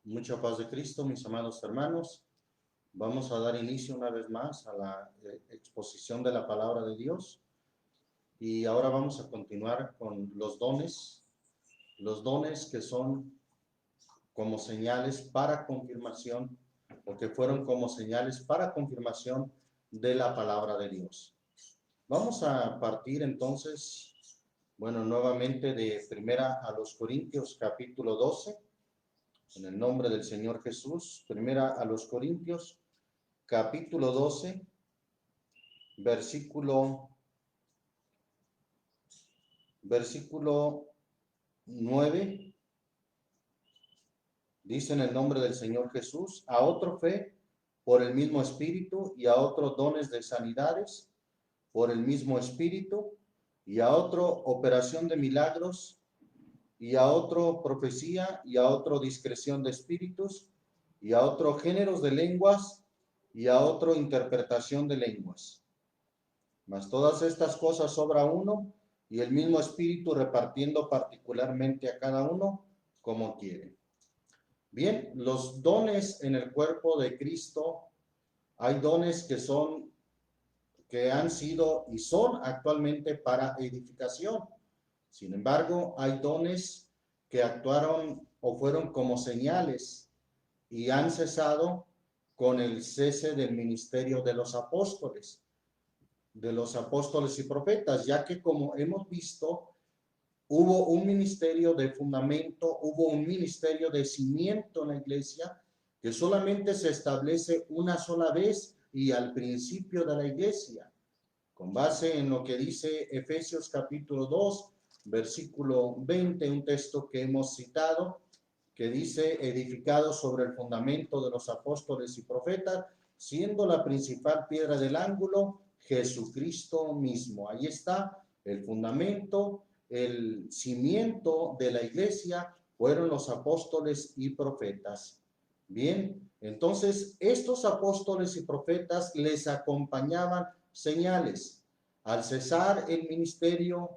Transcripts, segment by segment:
Mucha paz de Cristo, mis amados hermanos. Vamos a dar inicio una vez más a la exposición de la palabra de Dios. Y ahora vamos a continuar con los dones que son como señales para confirmación, o que fueron como señales para confirmación de la palabra de Dios. Vamos a partir entonces, nuevamente de Primera a los Corintios, capítulo 12. En el nombre del Señor Jesús, Primera a los Corintios, capítulo 12, versículo 9, dice en el nombre del Señor Jesús: a otro fe por el mismo Espíritu, y a otro dones de sanidades por el mismo Espíritu, y a otro operación de milagros, y a otro profecía, y a otro discreción de espíritus, y a otro géneros de lenguas, y a otro interpretación de lenguas. Mas todas estas cosas obra uno, y el mismo Espíritu repartiendo particularmente a cada uno como quiere. Bien, los dones en el cuerpo de Cristo, hay dones que han sido y son actualmente para edificación. Sin embargo, hay dones que actuaron o fueron como señales y han cesado con el cese del ministerio de los apóstoles y profetas, ya que, como hemos visto, hubo un ministerio de fundamento, hubo un ministerio de cimiento en la iglesia que solamente se establece una sola vez y al principio de la iglesia, con base en lo que dice Efesios capítulo 2, versículo 20, un texto que hemos citado, que dice: edificado sobre el fundamento de los apóstoles y profetas, siendo la principal piedra del ángulo Jesucristo mismo. Ahí está el fundamento, el cimiento de la iglesia fueron los apóstoles y profetas. Bien, entonces estos apóstoles y profetas les acompañaban señales. Al cesar el ministerio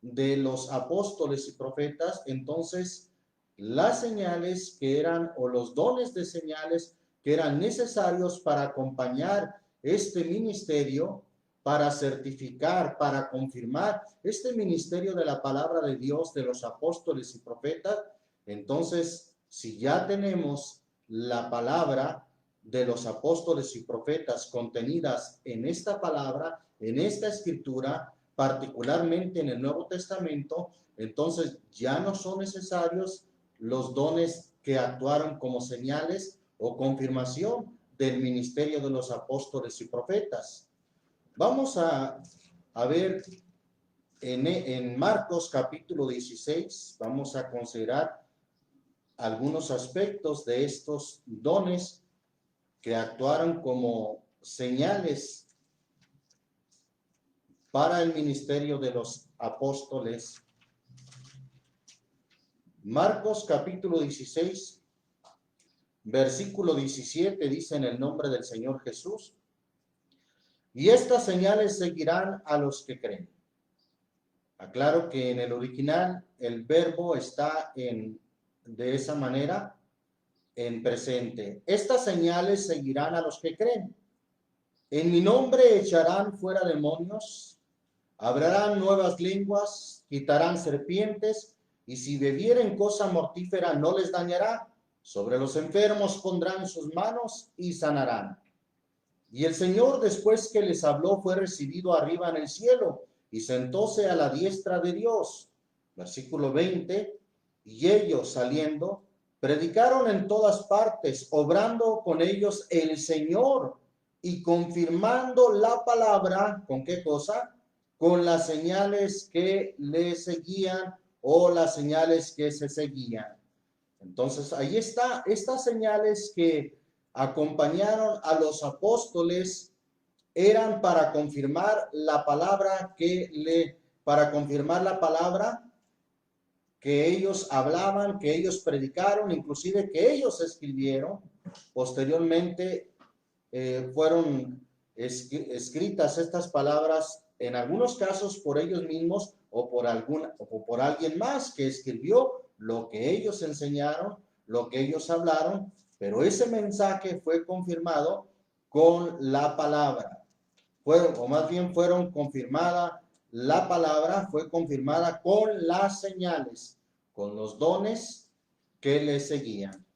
de los apóstoles y profetas, entonces las señales que eran, o los dones de señales que eran necesarios para acompañar este ministerio, para certificar, para confirmar este ministerio de la palabra de Dios de los apóstoles y profetas, entonces, si ya tenemos la palabra de los apóstoles y profetas contenidas en esta palabra, en esta escritura, particularmente en el Nuevo Testamento, entonces ya no son necesarios los dones que actuaron como señales o confirmación del ministerio de los apóstoles y profetas. Vamos a ver en Marcos capítulo 16, vamos a considerar algunos aspectos de estos dones que actuaron como señales para el ministerio de los apóstoles. Marcos capítulo 16, versículo 17, dice en el nombre del Señor Jesús: y estas señales seguirán a los que creen. Aclaro que en el original el verbo está de esa manera, en presente. Estas señales seguirán a los que creen. En mi nombre echarán fuera demonios, hablarán nuevas lenguas, quitarán serpientes, y si bebieren cosa mortífera no les dañará. Sobre los enfermos pondrán sus manos y sanarán. Y el Señor, después que les habló, fue recibido arriba en el cielo y sentóse a la diestra de Dios. Versículo 20, y ellos saliendo, predicaron en todas partes, obrando con ellos el Señor y confirmando la palabra. ¿Con qué cosa? Con las señales que le seguían, o las señales que se seguían. Entonces, ahí está, estas señales que acompañaron a los apóstoles eran para confirmar la palabra que ellos hablaban, que ellos predicaron, inclusive que ellos escribieron. Posteriormente fueron escritas estas palabras, en algunos casos por ellos mismos o por alguien más que escribió lo que ellos enseñaron, lo que ellos hablaron, pero ese mensaje fue confirmado con la palabra. O más bien fueron confirmada, la palabra fue confirmada con las señales, con los dones que le seguían.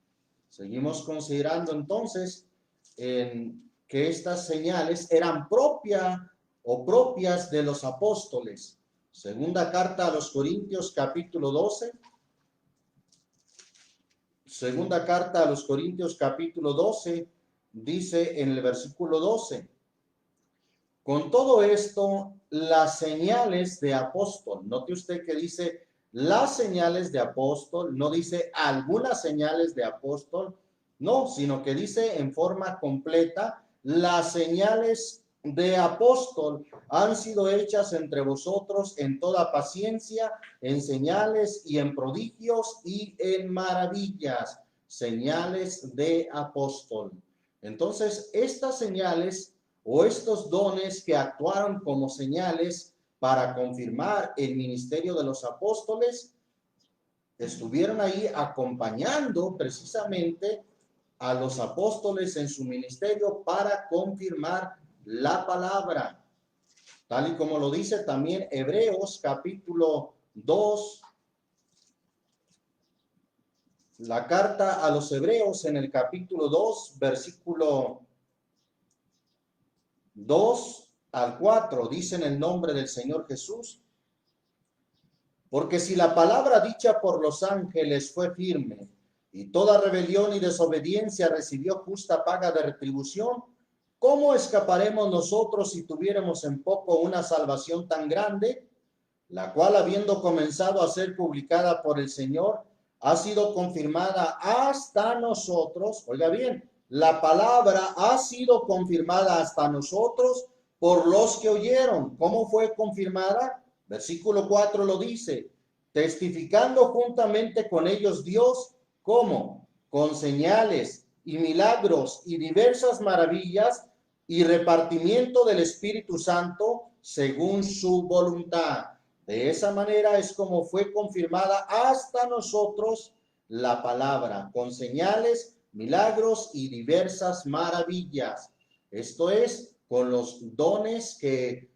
Seguimos considerando entonces que estas señales eran propias de los apóstoles. Segunda carta a los Corintios, capítulo 12. Segunda carta a los Corintios, capítulo 12, dice en el versículo 12: con todo esto, las señales de apóstol. Note usted que dice las señales de apóstol, no dice algunas señales de apóstol, no, sino que dice en forma completa, las señales de apóstol han sido hechas entre vosotros en toda paciencia, en señales y en prodigios y en maravillas. Señales de apóstol. Entonces, estas señales o estos dones que actuaron como señales para confirmar el ministerio de los apóstoles, estuvieron ahí acompañando precisamente a los apóstoles en su ministerio para confirmar la palabra, tal y como lo dice también Hebreos capítulo 2, la carta a los Hebreos en el capítulo 2, versículo 2 al 4, dice en el nombre del Señor Jesús: porque si la palabra dicha por los ángeles fue firme, y toda rebelión y desobediencia recibió justa paga de retribución, ¿cómo escaparemos nosotros si tuviéramos en poco una salvación tan grande, la cual, habiendo comenzado a ser publicada por el Señor, ha sido confirmada hasta nosotros? Oiga bien, la palabra ha sido confirmada hasta nosotros por los que oyeron. ¿Cómo fue confirmada? Versículo 4 lo dice: testificando juntamente con ellos Dios, ¿cómo? Con señales y milagros y diversas maravillas y repartimiento del Espíritu Santo según su voluntad. De esa manera es como fue confirmada hasta nosotros la palabra, con señales, milagros y diversas maravillas. Esto es, con los dones que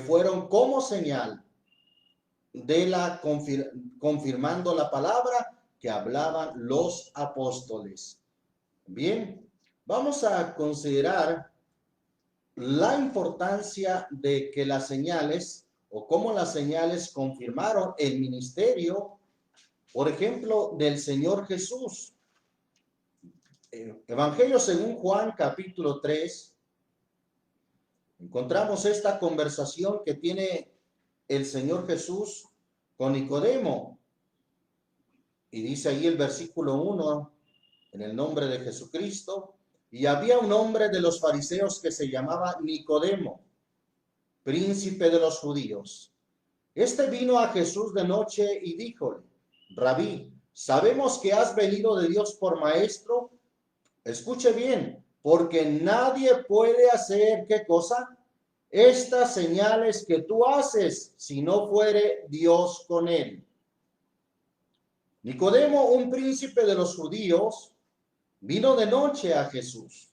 fueron como señal de la confirmando la palabra que hablaban los apóstoles. Bien, vamos a considerar la importancia de que las señales o cómo las señales confirmaron el ministerio, por ejemplo, del Señor Jesús. Evangelio según Juan, capítulo 3, encontramos esta conversación que tiene el Señor Jesús con Nicodemo. Y dice ahí el versículo 1, en el nombre de Jesucristo: y había un hombre de los fariseos que se llamaba Nicodemo, príncipe de los judíos. Este vino a Jesús de noche y díjole: Rabí, sabemos que has venido de Dios por maestro. Escuche bien, porque nadie puede hacer, ¿qué cosa? Estas señales que tú haces, si no fuere Dios con él. Nicodemo, un príncipe de los judíos, vino de noche a Jesús.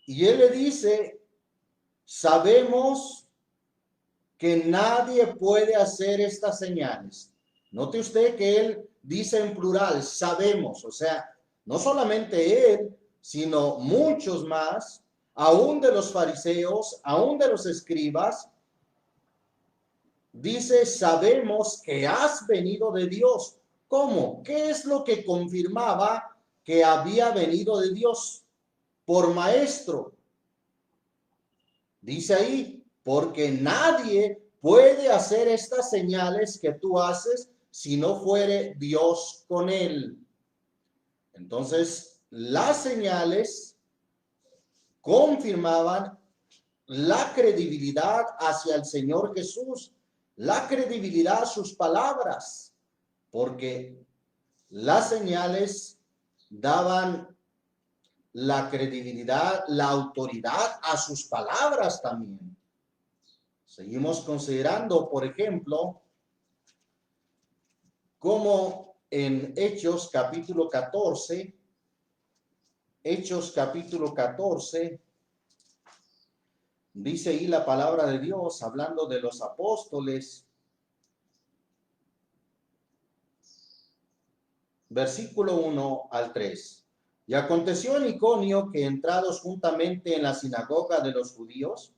Y él le dice: sabemos que nadie puede hacer estas señales. Note usted que él dice en plural, sabemos, o sea, no solamente él, sino muchos más, aún de los fariseos, aún de los escribas. Dice: sabemos que has venido de Dios. ¿Cómo? ¿Qué es lo que confirmaba que había venido de Dios? Por maestro. Dice ahí: porque nadie puede hacer estas señales que tú haces si no fuere Dios con él. Entonces, las señales confirmaban la credibilidad hacia el Señor Jesús, la credibilidad a sus palabras, porque las señales daban la credibilidad, la autoridad a sus palabras también. Seguimos considerando, por ejemplo, cómo en Hechos capítulo 14, Hechos capítulo 14, dice ahí la palabra de Dios, hablando de los apóstoles, versículo 1 al 3. Y aconteció en Iconio que entrados juntamente en la sinagoga de los judíos,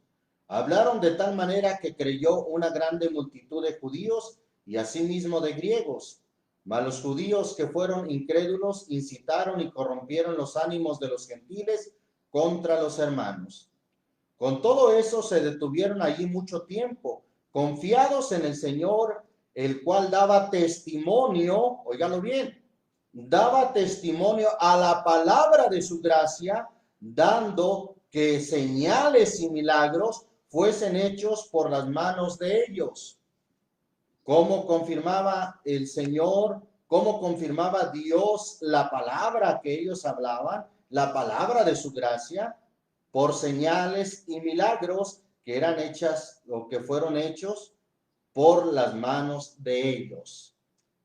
hablaron de tal manera que creyó una grande multitud de judíos y asimismo de griegos. Mas los judíos que fueron incrédulos incitaron y corrompieron los ánimos de los gentiles contra los hermanos. Con todo eso se detuvieron allí mucho tiempo, confiados en el Señor, el cual daba testimonio, óigalo bien, daba testimonio a la palabra de su gracia, dando que señales y milagros fuesen hechos por las manos de ellos. ¿Cómo confirmaba el Señor? ¿Cómo confirmaba Dios la palabra que ellos hablaban? La palabra de su gracia, por señales y milagros que eran hechas o que fueron hechos por las manos de ellos.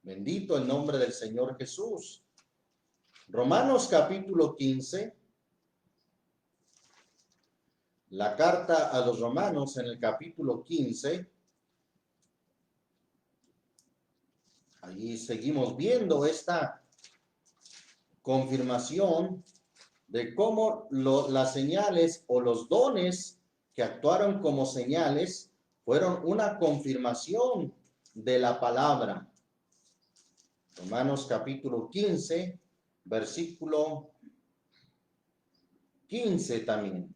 Bendito el nombre del Señor Jesús. Romanos capítulo 15, la carta a los romanos en el capítulo 15, allí seguimos viendo esta confirmación de cómo las señales o los dones que actuaron como señales fueron una confirmación de la palabra. Romanos capítulo 15, versículo 15 también.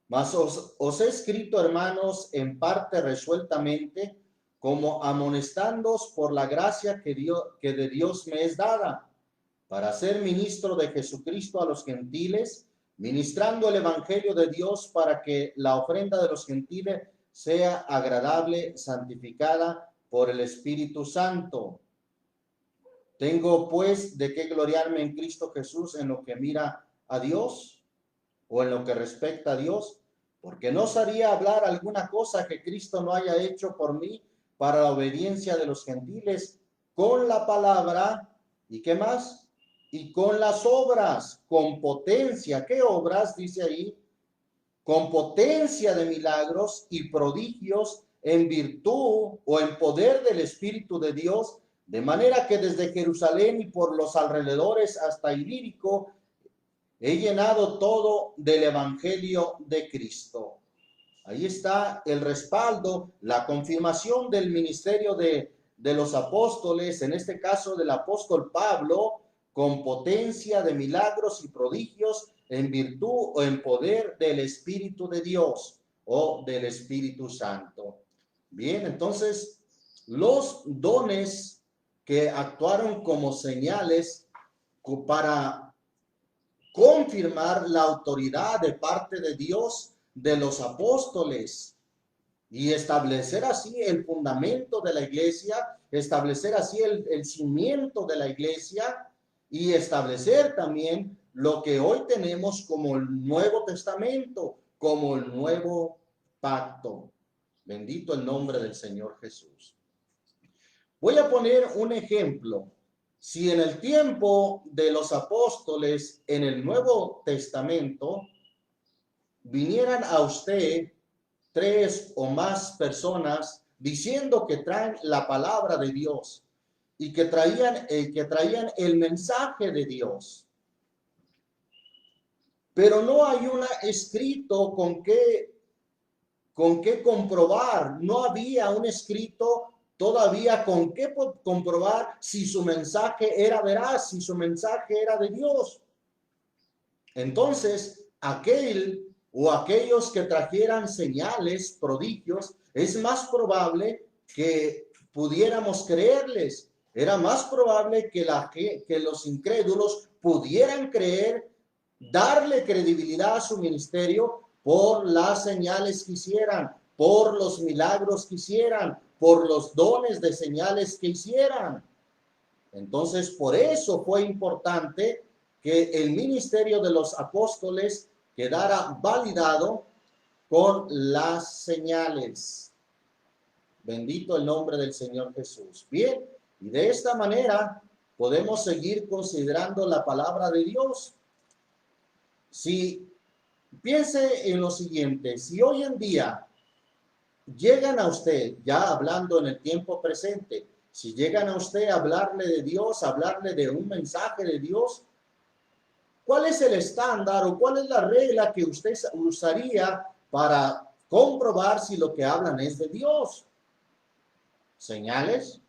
Mas os he escrito, hermanos, en parte resueltamente, como amonestándoos por la gracia que de Dios me es dada, para ser ministro de Jesucristo a los gentiles, ministrando el evangelio de Dios para que la ofrenda de los gentiles sea agradable, santificada por el Espíritu Santo. ¿Tengo pues de qué gloriarme en Cristo Jesús en lo que mira a Dios o en lo que respecta a Dios? Porque no sabría hablar alguna cosa que Cristo no haya hecho por mí para la obediencia de los gentiles con la palabra. ¿Y qué más? Y con las obras, con potencia. ¿Qué obras? Dice ahí. Con potencia de milagros y prodigios en virtud o en poder del Espíritu de Dios, de manera que desde Jerusalén y por los alrededores hasta Ilírico he llenado todo del Evangelio de Cristo. Ahí está el respaldo, la confirmación del ministerio de los apóstoles, en este caso del apóstol Pablo, con potencia de milagros y prodigios en virtud o en poder del Espíritu de Dios o del Espíritu Santo. Bien, entonces, los dones que actuaron como señales para confirmar la autoridad de parte de Dios de los apóstoles y establecer así el fundamento de la iglesia, establecer así el cimiento de la iglesia y establecer también lo que hoy tenemos como el Nuevo Testamento, como el nuevo pacto. Bendito el nombre del Señor Jesús. Voy a poner un ejemplo. Si en el tiempo de los apóstoles en el Nuevo Testamento vinieran a usted 3 o más personas diciendo que traen la palabra de Dios y que traían el mensaje de Dios, pero no hay un escrito con qué comprobar, no había un escrito todavía con qué comprobar si su mensaje era veraz, si su mensaje era de Dios. Entonces, aquel o aquellos que trajeran señales, prodigios, es más probable que pudiéramos creerles. Era más probable que los incrédulos pudieran creer, darle credibilidad a su ministerio por las señales que hicieran, por los milagros que hicieran, por los dones de señales que hicieran. Entonces, por eso fue importante que el ministerio de los apóstoles quedara validado con las señales. Bendito el nombre del Señor Jesús. Bien, Y de esta manera podemos seguir considerando la palabra de Dios. Si piense en lo siguiente, si hoy en día llegan a usted, ya hablando en el tiempo presente, si llegan a usted a hablarle de Dios, a hablarle de un mensaje de Dios, ¿cuál es el estándar o cuál es la regla que usted usaría para comprobar si lo que hablan es de Dios? ¿Señales?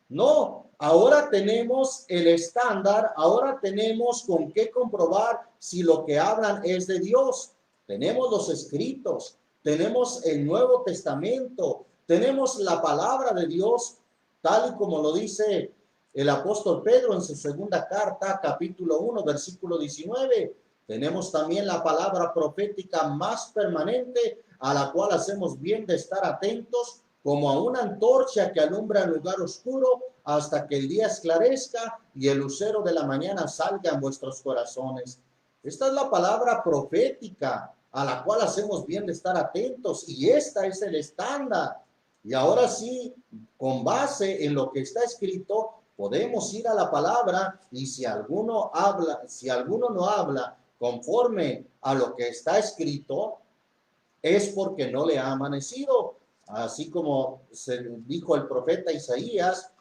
No, ahora tenemos el estándar, ahora tenemos con qué comprobar si lo que hablan es de Dios. Tenemos los escritos, tenemos el Nuevo Testamento, tenemos la palabra de Dios, tal y como lo dice el apóstol Pedro en su segunda carta, capítulo 1, versículo 19. Tenemos también la palabra profética más permanente, a la cual hacemos bien de estar atentos, como a una antorcha que alumbra en lugar oscuro hasta que el día esclarezca y el lucero de la mañana salga en vuestros corazones. Esta es la palabra profética a la cual hacemos bien de estar atentos, y esta es el estándar. Y ahora sí, con base en lo que está escrito, podemos ir a la palabra, y si alguno no habla conforme a lo que está escrito, es porque no le ha amanecido. Así como se dijo el profeta Isaías,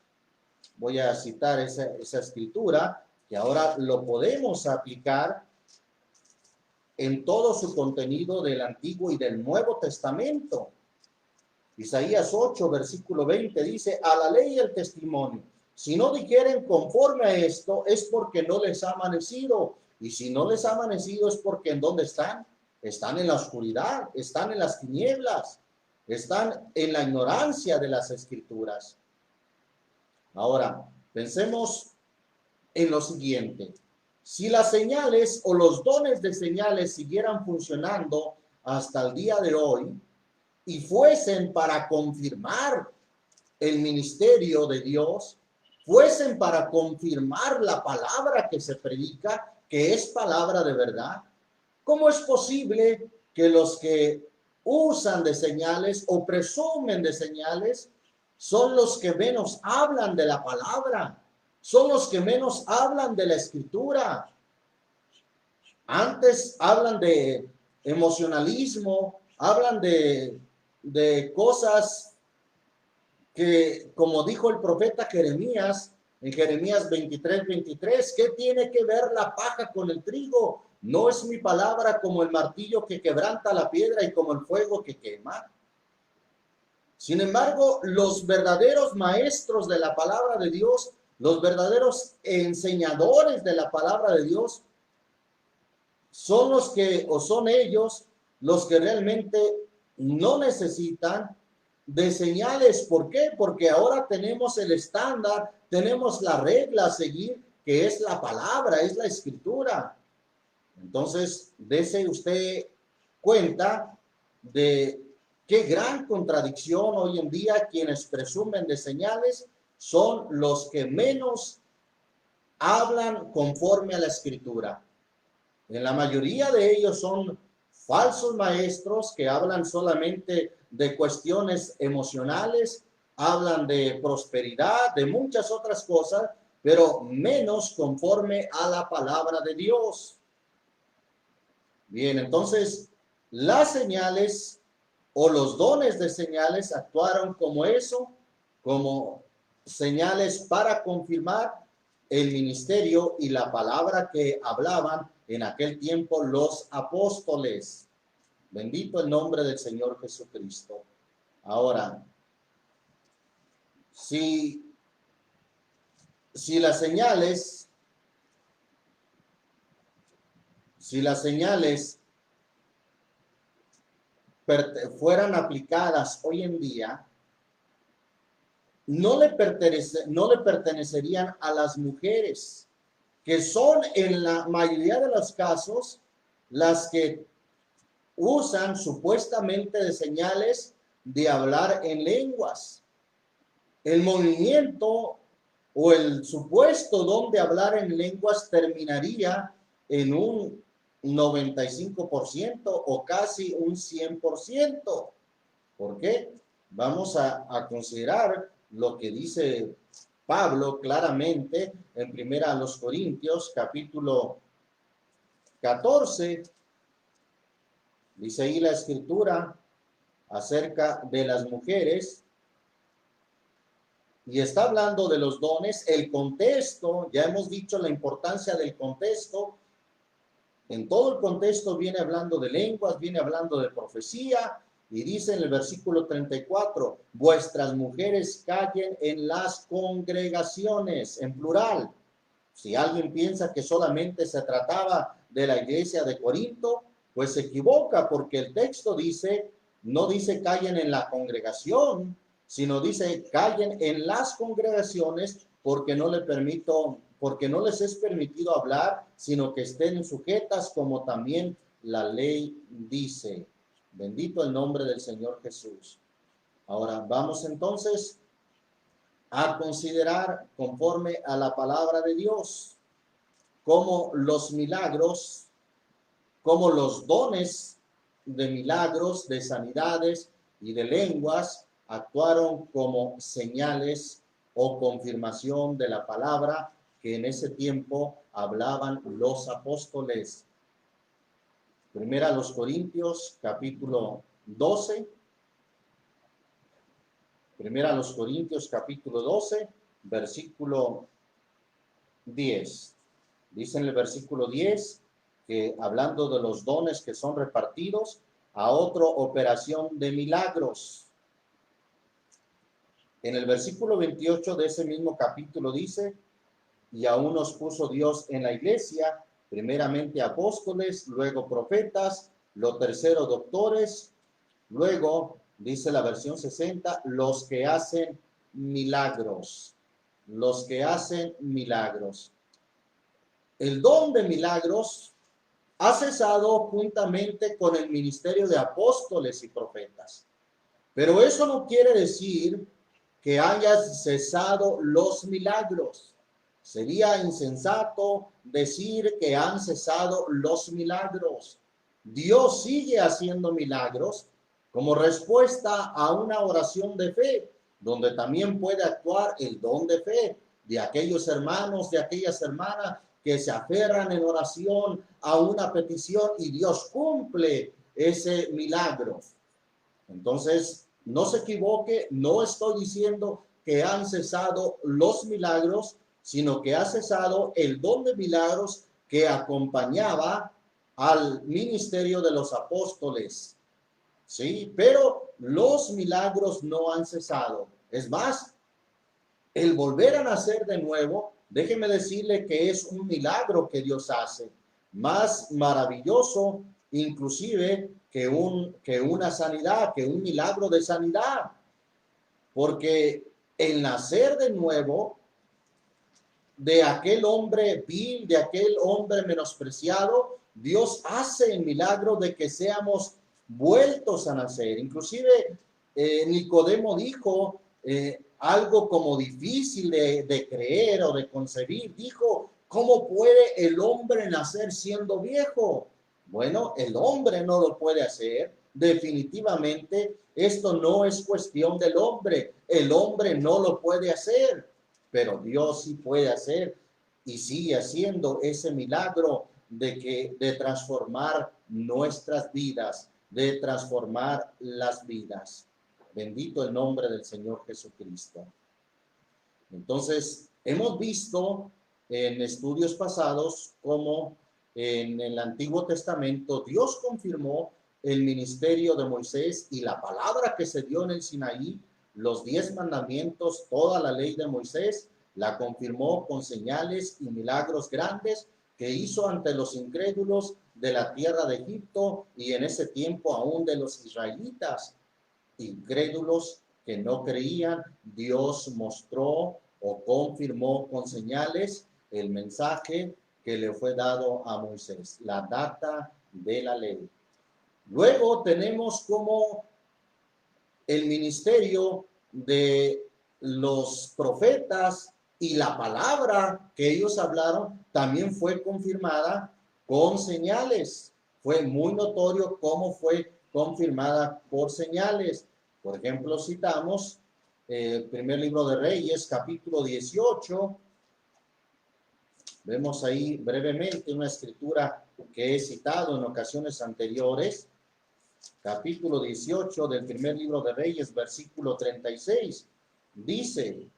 voy a citar esa escritura, que ahora lo podemos aplicar en todo su contenido del Antiguo y del Nuevo Testamento. Isaías 8, versículo 20 dice: a la ley y el testimonio, si no dijeren conforme a esto, es porque no les ha amanecido. Y si no les ha amanecido, es porque ¿en dónde están? Están en la oscuridad, están en las tinieblas, están en la ignorancia de las escrituras. Ahora, pensemos en lo siguiente. Si las señales o los dones de señales siguieran funcionando hasta el día de hoy y fuesen para confirmar el ministerio de Dios, fuesen para confirmar la palabra que se predica, que es palabra de verdad, ¿cómo es posible que los que usan de señales o presumen de señales son los que menos hablan de la palabra? Son los que menos hablan de la escritura. Antes hablan de emocionalismo, hablan de cosas que, como dijo el profeta Jeremías, en Jeremías 23:23, ¿qué tiene que ver la paja con el trigo? ¿No es mi palabra como el martillo que quebranta la piedra y como el fuego que quema? Sin embargo, los verdaderos maestros de la palabra de Dios, los verdaderos enseñadores de la palabra de Dios, son los que, o son ellos, los que realmente no necesitan de señales. ¿Por qué? Porque ahora tenemos el estándar, tenemos la regla a seguir, que es la palabra, es la escritura. Entonces, dése usted cuenta de qué gran contradicción hoy en día. Quienes presumen de señales son los que menos hablan conforme a la escritura. En la mayoría de ellos son falsos maestros que hablan solamente de cuestiones emocionales, hablan de prosperidad, de muchas otras cosas, pero menos conforme a la palabra de Dios. Bien, entonces las señales o los dones de señales actuaron como eso, como señales para confirmar el ministerio y la palabra que hablaban en aquel tiempo los apóstoles. Bendito el nombre del Señor Jesucristo. Ahora, si las señales fueran aplicadas hoy en día, no le pertenecerían a las mujeres, que son en la mayoría de los casos las que usan supuestamente de señales de hablar en lenguas. El movimiento o el supuesto don de hablar en lenguas terminaría en un 95% o casi un 100%. ¿Por qué? Vamos a considerar lo que dice Pablo claramente en primera a los Corintios, capítulo 14, dice ahí la escritura acerca de las mujeres, y está hablando de los dones, el contexto, ya hemos dicho la importancia del contexto. En todo el contexto viene hablando de lenguas, viene hablando de profecía, y dice en el versículo 34, vuestras mujeres callen en las congregaciones, en plural. Si alguien piensa que solamente se trataba de la iglesia de Corinto, pues se equivoca, porque el texto dice, no dice callen en la congregación, sino dice callen en las congregaciones, porque no les es permitido hablar, sino que estén sujetas, como también la ley dice. Bendito el nombre del Señor Jesús. Ahora vamos entonces a considerar, conforme a la palabra de Dios, cómo los milagros, cómo los dones de milagros, de sanidades y de lenguas actuaron como señales o confirmación de la palabra que en ese tiempo hablaban los apóstoles. Primera a los Corintios, capítulo 12. Primera a los Corintios, capítulo 12, versículo 10. Dice en el versículo 10 que hablando de los dones que son repartidos, a otra operación de milagros. En el versículo 28 de ese mismo capítulo dice, y aún nos puso Dios en la iglesia, primeramente apóstoles, luego profetas, lo tercero doctores, luego, dice la versión 60, los que hacen milagros. Los que hacen milagros. El don de milagros ha cesado juntamente con el ministerio de apóstoles y profetas. Pero eso no quiere decir que hayan cesado los milagros. Sería insensato decir que han cesado los milagros. Dios sigue haciendo milagros como respuesta a una oración de fe, donde también puede actuar el don de fe de aquellos hermanos, de aquellas hermanas que se aferran en oración a una petición y Dios cumple ese milagro. Entonces, no se equivoque, no estoy diciendo que han cesado los milagros, sino que ha cesado el don de milagros que acompañaba al ministerio de los apóstoles. Sí, pero los milagros no han cesado. Es más, el volver a nacer de nuevo, déjeme decirle que es un milagro que Dios hace, más maravilloso inclusive que una sanidad, que un milagro de sanidad, porque el nacer de nuevo de aquel hombre vil, de aquel hombre menospreciado, Dios hace el milagro de que seamos vueltos a nacer. Inclusive Nicodemo dijo algo como difícil de creer o de concebir. Dijo, ¿cómo puede el hombre nacer siendo viejo? Bueno, el hombre no lo puede hacer. Definitivamente, esto no es cuestión del hombre. El hombre no lo puede hacer, pero Dios sí puede hacer y sigue haciendo ese milagro de transformar nuestras vidas, de transformar las vidas. Bendito el nombre del Señor Jesucristo. Entonces, hemos visto en estudios pasados cómo en el Antiguo Testamento Dios confirmó el ministerio de Moisés y la palabra que se dio en el Sinaí, los 10 mandamientos, toda la ley de Moisés, la confirmó con señales y milagros grandes que hizo ante los incrédulos de la tierra de Egipto y en ese tiempo aún de los israelitas. Incrédulos que no creían, Dios mostró o confirmó con señales el mensaje que le fue dado a Moisés, la data de la ley. Luego tenemos como el ministerio de los profetas y la palabra que ellos hablaron también fue confirmada con señales. Fue muy notorio cómo fue confirmada por señales. Por ejemplo, citamos primer libro de Reyes, capítulo 18. Vemos ahí brevemente una escritura que he citado en ocasiones anteriores. Capítulo 18 del primer libro de Reyes, versículo 36. Dice: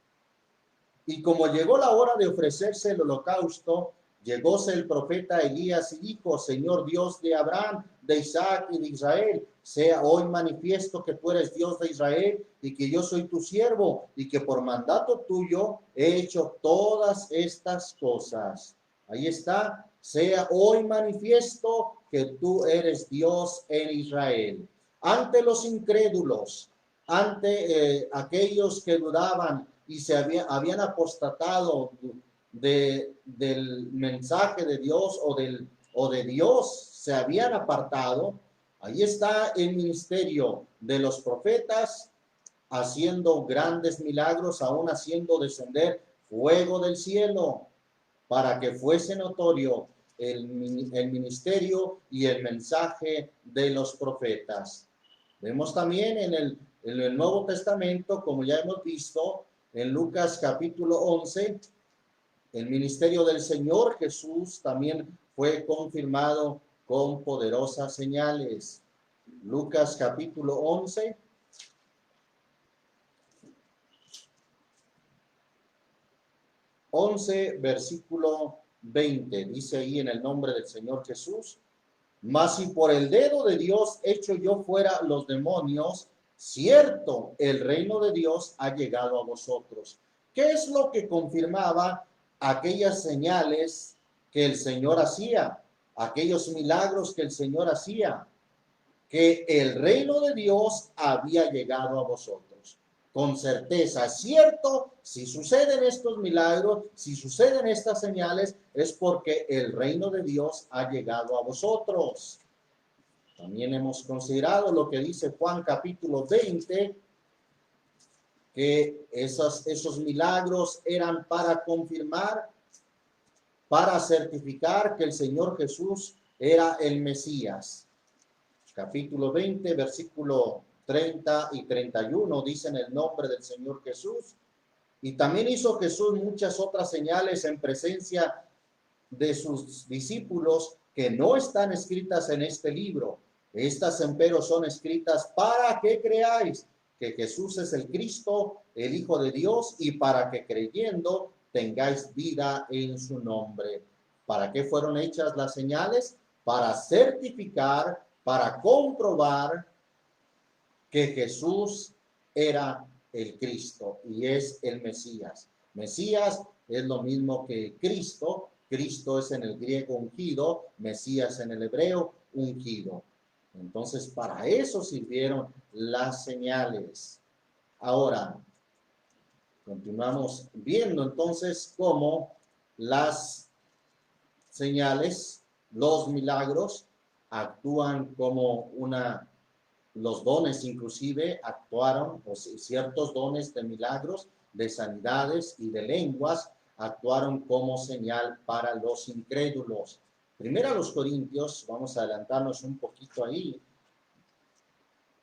y como llegó la hora de ofrecerse el holocausto, llegóse el profeta Elías y dijo: Señor Dios de Abraham, de Isaac y de Israel, sea hoy manifiesto que tú eres Dios de Israel y que yo soy tu siervo y que por mandato tuyo he hecho todas estas cosas. Ahí está: sea hoy manifiesto que tú eres Dios en Israel. Ante los incrédulos, ante aquellos que dudaban y se habían apostatado del mensaje de Dios o de Dios, se habían apartado. Ahí está el ministerio de los profetas, haciendo grandes milagros, aún haciendo descender fuego del cielo para que fuese notorio el ministerio y el mensaje de los profetas. Vemos también en el Nuevo Testamento, como ya hemos visto, en Lucas capítulo 11, el ministerio del Señor Jesús también fue confirmado con poderosas señales. Lucas capítulo 11. Versículo 20, dice ahí en el nombre del Señor Jesús: mas si por el dedo de Dios echo yo fuera los demonios, cierto, el reino de Dios ha llegado a vosotros. ¿Qué es lo que confirmaba aquellas señales que el Señor hacía? Aquellos milagros que el Señor hacía, que el reino de Dios había llegado a vosotros. Con certeza, es cierto, si suceden estos milagros, si suceden estas señales, es porque el reino de Dios ha llegado a vosotros. También hemos considerado lo que dice Juan capítulo 20, que esos milagros eran para confirmar, para certificar que el Señor Jesús era el Mesías. Capítulo 20, versículo 30 y 31, dicen el nombre del Señor Jesús. Y también hizo Jesús muchas otras señales en presencia de sus discípulos que no están escritas en este libro. Estas, empero, son escritas para que creáis que Jesús es el Cristo, el Hijo de Dios, y para que creyendo tengáis vida en su nombre. ¿Para qué fueron hechas las señales? Para certificar, para comprobar que Jesús era el Cristo y es el Mesías. Mesías es lo mismo que Cristo. Cristo es en el griego ungido, Mesías en el hebreo ungido. Entonces, para eso sirvieron las señales. Ahora, continuamos viendo entonces cómo las señales, los milagros, actúan como los dones inclusive actuaron, o ciertos dones de milagros, de sanidades y de lenguas, actuaron como señal para los incrédulos. Primero a los Corintios, vamos a adelantarnos un poquito ahí,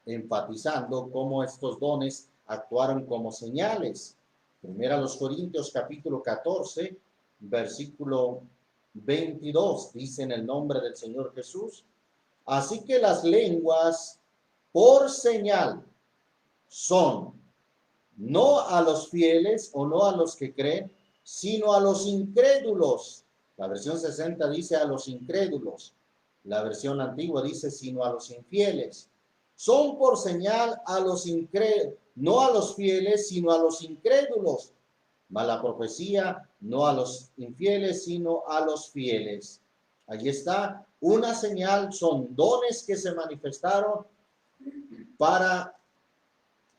enfatizando cómo estos dones actuaron como señales. Primero a los Corintios capítulo 14, versículo 22, dice en el nombre del Señor Jesús: así que las lenguas por señal son no a los fieles o no a los que creen, sino a los incrédulos. La versión 60 dice a los incrédulos. La versión antigua dice sino a los infieles. Son por señal a los incrédulos, no a los fieles, sino a los incrédulos. Mas la profecía no a los infieles, sino a los fieles. Allí está una señal, son dones que se manifestaron para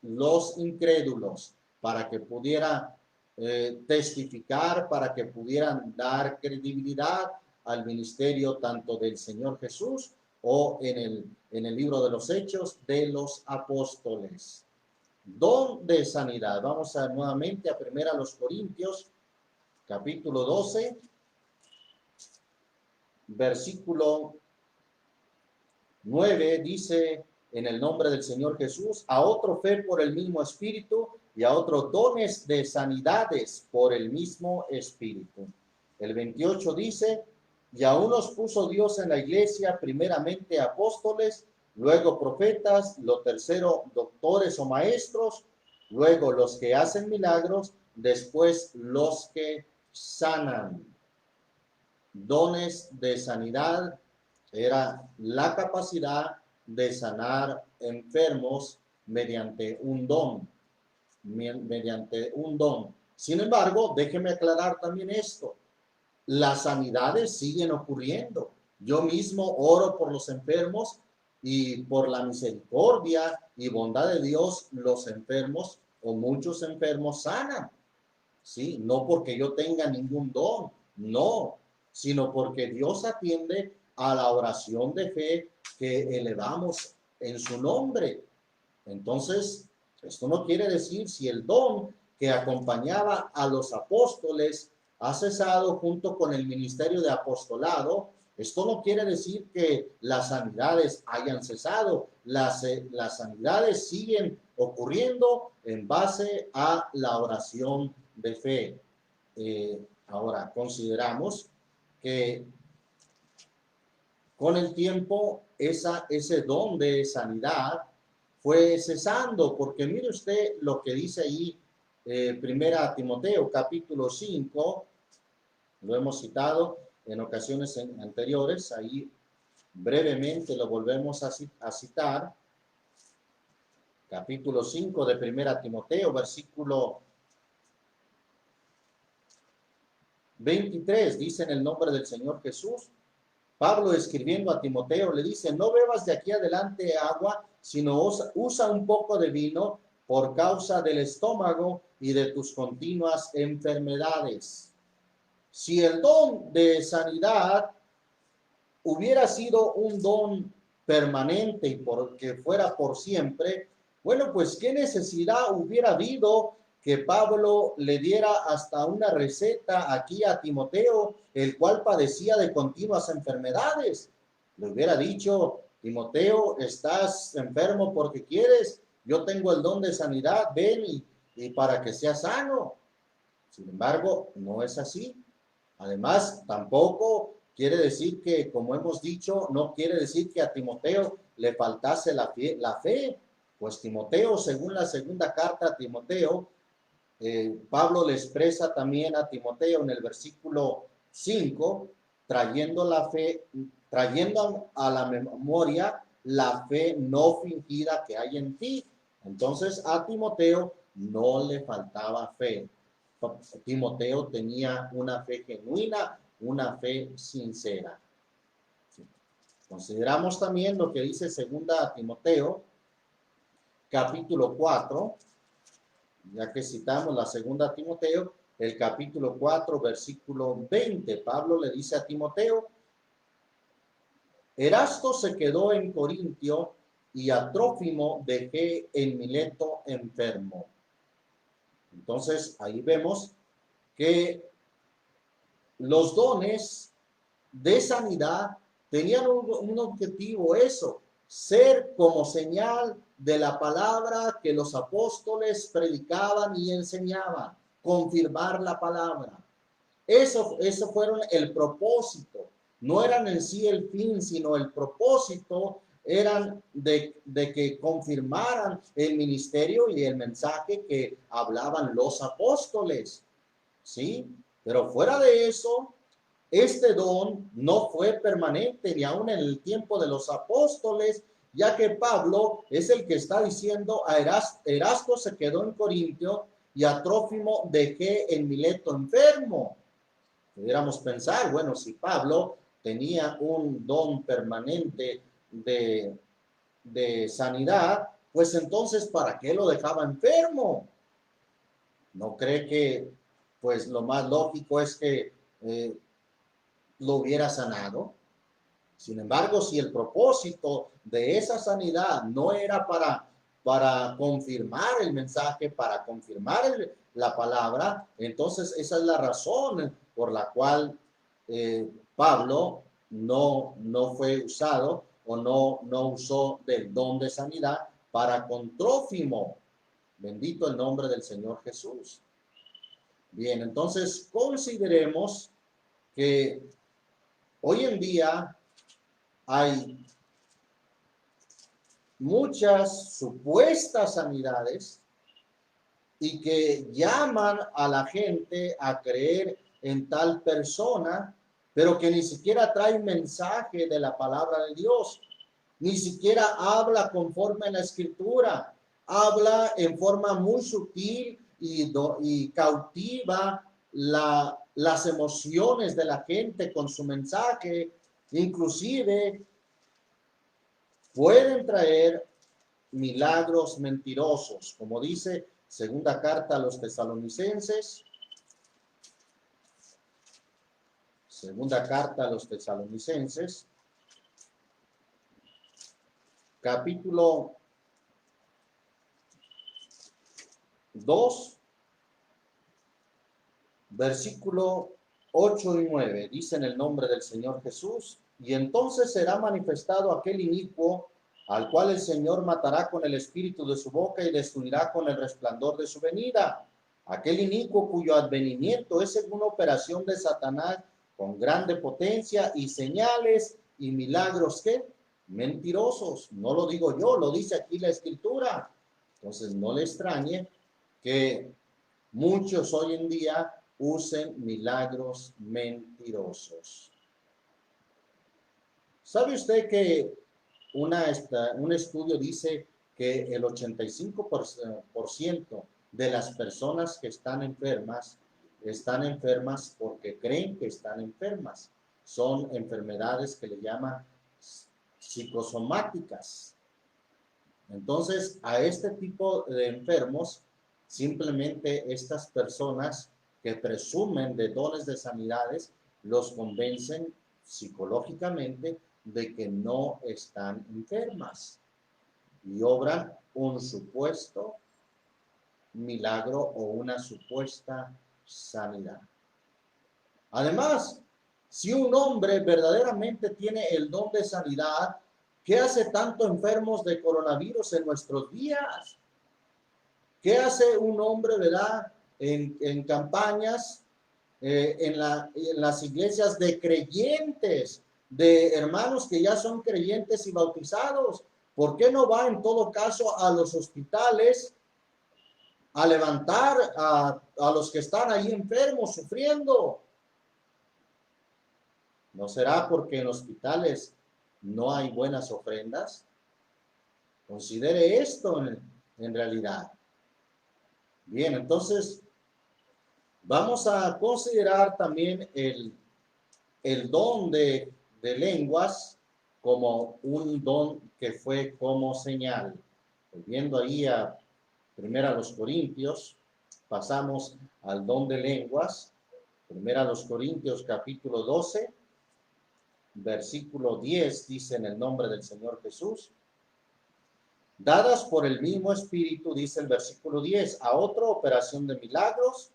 los incrédulos, para que pudiera testificar, para que pudieran dar credibilidad al ministerio tanto del Señor Jesús o en el libro de los Hechos de los Apóstoles. Don de sanidad. Vamos nuevamente a primera a los Corintios, capítulo 12, versículo 9, dice en el nombre del Señor Jesús: a otro fe por el mismo Espíritu, y a otros dones de sanidades por el mismo Espíritu. El 28 dice, y a unos puso Dios en la iglesia, primeramente apóstoles, luego profetas, lo tercero doctores o maestros, luego los que hacen milagros, después los que sanan. Dones de sanidad era la capacidad de sanar enfermos mediante un don, Sin embargo, déjeme aclarar también esto. Las sanidades siguen ocurriendo. Yo mismo oro por los enfermos y por la misericordia y bondad de Dios, los enfermos o muchos enfermos sanan. ¿Sí? No porque yo tenga ningún don, no, sino porque Dios atiende a la oración de fe que elevamos en su nombre. Entonces, esto no quiere decir si el don que acompañaba a los apóstoles ha cesado junto con el ministerio de apostolado. Esto no quiere decir que las sanidades hayan cesado. Las sanidades siguen ocurriendo en base a la oración de fe. Ahora, consideramos que con el tiempo ese don de sanidad fue cesando, porque mire usted lo que dice ahí, primera Timoteo, capítulo 5, lo hemos citado en ocasiones anteriores, ahí brevemente lo volvemos a citar, capítulo 5 de primera Timoteo, versículo 23, dice en el nombre del Señor Jesús, Pablo escribiendo a Timoteo le dice, no bebas de aquí adelante agua, sino usa un poco de vino por causa del estómago y de tus continuas enfermedades. Si el don de sanidad hubiera sido un don permanente y porque fuera por siempre, bueno, pues qué necesidad hubiera habido que Pablo le diera hasta una receta aquí a Timoteo, el cual padecía de continuas enfermedades. Le hubiera dicho, Timoteo, estás enfermo porque quieres, yo tengo el don de sanidad, ven y para que seas sano. Sin embargo, no es así. Además, tampoco quiere decir que, como hemos dicho, no quiere decir que a Timoteo le faltase la fe. Pues Timoteo, según la segunda carta a Timoteo, Pablo le expresa también a Timoteo en el versículo 5, trayendo a la memoria la fe no fingida que hay en ti. Entonces a Timoteo no le faltaba fe. Timoteo tenía una fe genuina, una fe sincera. Consideramos también lo que dice segunda Timoteo, capítulo 4, ya que citamos la segunda Timoteo, el capítulo 4, versículo 20. Pablo le dice a Timoteo, Erasto se quedó en Corintio y a Trófimo dejé en Mileto enfermo. Entonces, ahí vemos que los dones de sanidad tenían un objetivo, eso, ser como señal de la palabra que los apóstoles predicaban y enseñaban, confirmar la palabra. Eso fueron el propósito. No eran en sí el fin, sino el propósito eran de que confirmaran el ministerio y el mensaje que hablaban los apóstoles. ¿Sí? Pero fuera de eso, este don no fue permanente ni aún en el tiempo de los apóstoles, ya que Pablo es el que está diciendo a Erasto se quedó en Corintio y a Trófimo dejé en Mileto enfermo. Pudiéramos pensar, bueno, si Pablo tenía un don permanente de sanidad, pues entonces, ¿para qué lo dejaba enfermo? ¿No cree que, pues, lo más lógico es que lo hubiera sanado? Sin embargo, si el propósito de esa sanidad no era para confirmar el mensaje, para confirmar la palabra, entonces esa es la razón por la cual Pablo no fue usado o no usó del don de sanidad para con Trófimo. Bendito el nombre del Señor Jesús. Bien, entonces consideremos que hoy en día hay muchas supuestas sanidades y que llaman a la gente a creer en tal persona, pero que ni siquiera trae un mensaje de la palabra de Dios, ni siquiera habla conforme a la Escritura, habla en forma muy sutil y cautiva las emociones de la gente con su mensaje, inclusive pueden traer milagros mentirosos, como dice segunda carta a los Tesalonicenses, capítulo 2, versículo 8 y 9, dice en el nombre del Señor Jesús: y entonces será manifestado aquel inicuo, al cual el Señor matará con el espíritu de su boca y destruirá con el resplandor de su venida. Aquel inicuo cuyo advenimiento es según operación de Satanás, con grande potencia y señales y milagros que mentirosos. No lo digo yo, lo dice aquí la Escritura. Entonces no le extrañe que muchos hoy en día usen milagros mentirosos. ¿Sabe usted que un estudio dice que el 85% de las personas que están enfermas porque creen que están enfermas? Son enfermedades que le llaman psicosomáticas. Entonces, a este tipo de enfermos, simplemente estas personas que presumen de dones de sanidades, los convencen psicológicamente de que no están enfermas y obran un supuesto milagro o una supuesta sanidad. Además, si un hombre verdaderamente tiene el don de sanidad, ¿qué hace tanto enfermos de coronavirus en nuestros días? ¿Qué hace un hombre, verdad, en campañas, en las iglesias de creyentes, de hermanos que ya son creyentes y bautizados? ¿Por qué no va en todo caso a los hospitales a levantar a los que están ahí enfermos, sufriendo? ¿No será porque en hospitales no hay buenas ofrendas? Considere esto en realidad. Bien, entonces vamos a considerar también el don de lenguas como un don que fue como señal. Volviendo ahí a 1 Corintios, pasamos al don de lenguas. 1 Corintios capítulo 12, versículo 10, dice en el nombre del Señor Jesús: dadas por el mismo Espíritu, dice el versículo 10, a otro operación de milagros,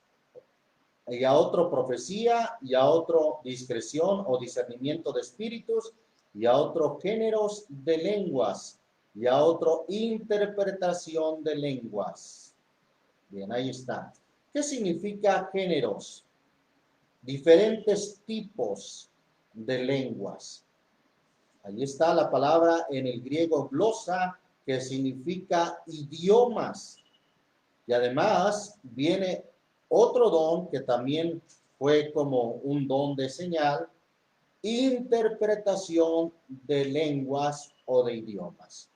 y a otro profecía, y a otro discreción o discernimiento de espíritus, y a otro géneros de lenguas, y a otro interpretación de lenguas. Bien, ahí está. ¿Qué significa géneros? Diferentes tipos de lenguas. Ahí está la palabra en el griego glosa, que significa idiomas. Y además viene otro don que también fue como un don de señal: interpretación de lenguas o de idiomas.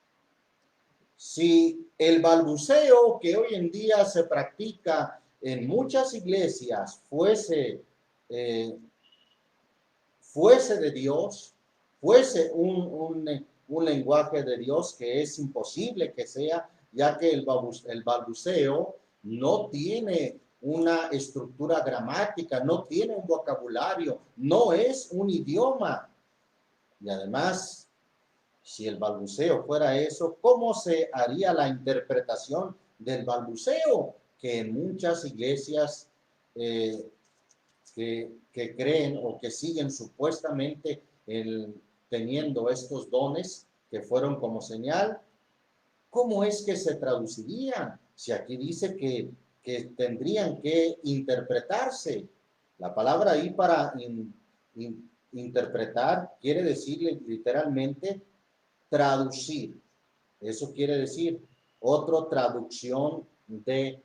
Si el balbuceo que hoy en día se practica en muchas iglesias fuese de Dios, fuese un lenguaje de Dios, que es imposible que sea, ya que el balbuceo no tiene una estructura gramática, no tiene un vocabulario, no es un idioma. Y además, si el balbuceo fuera eso, ¿cómo se haría la interpretación del balbuceo? Que en muchas iglesias que creen o que siguen supuestamente teniendo estos dones que fueron como señal, ¿cómo es que se traducirían? Si aquí dice que tendrían que interpretarse. La palabra ahí para interpretar quiere decir literalmente traducir. Eso quiere decir otra traducción de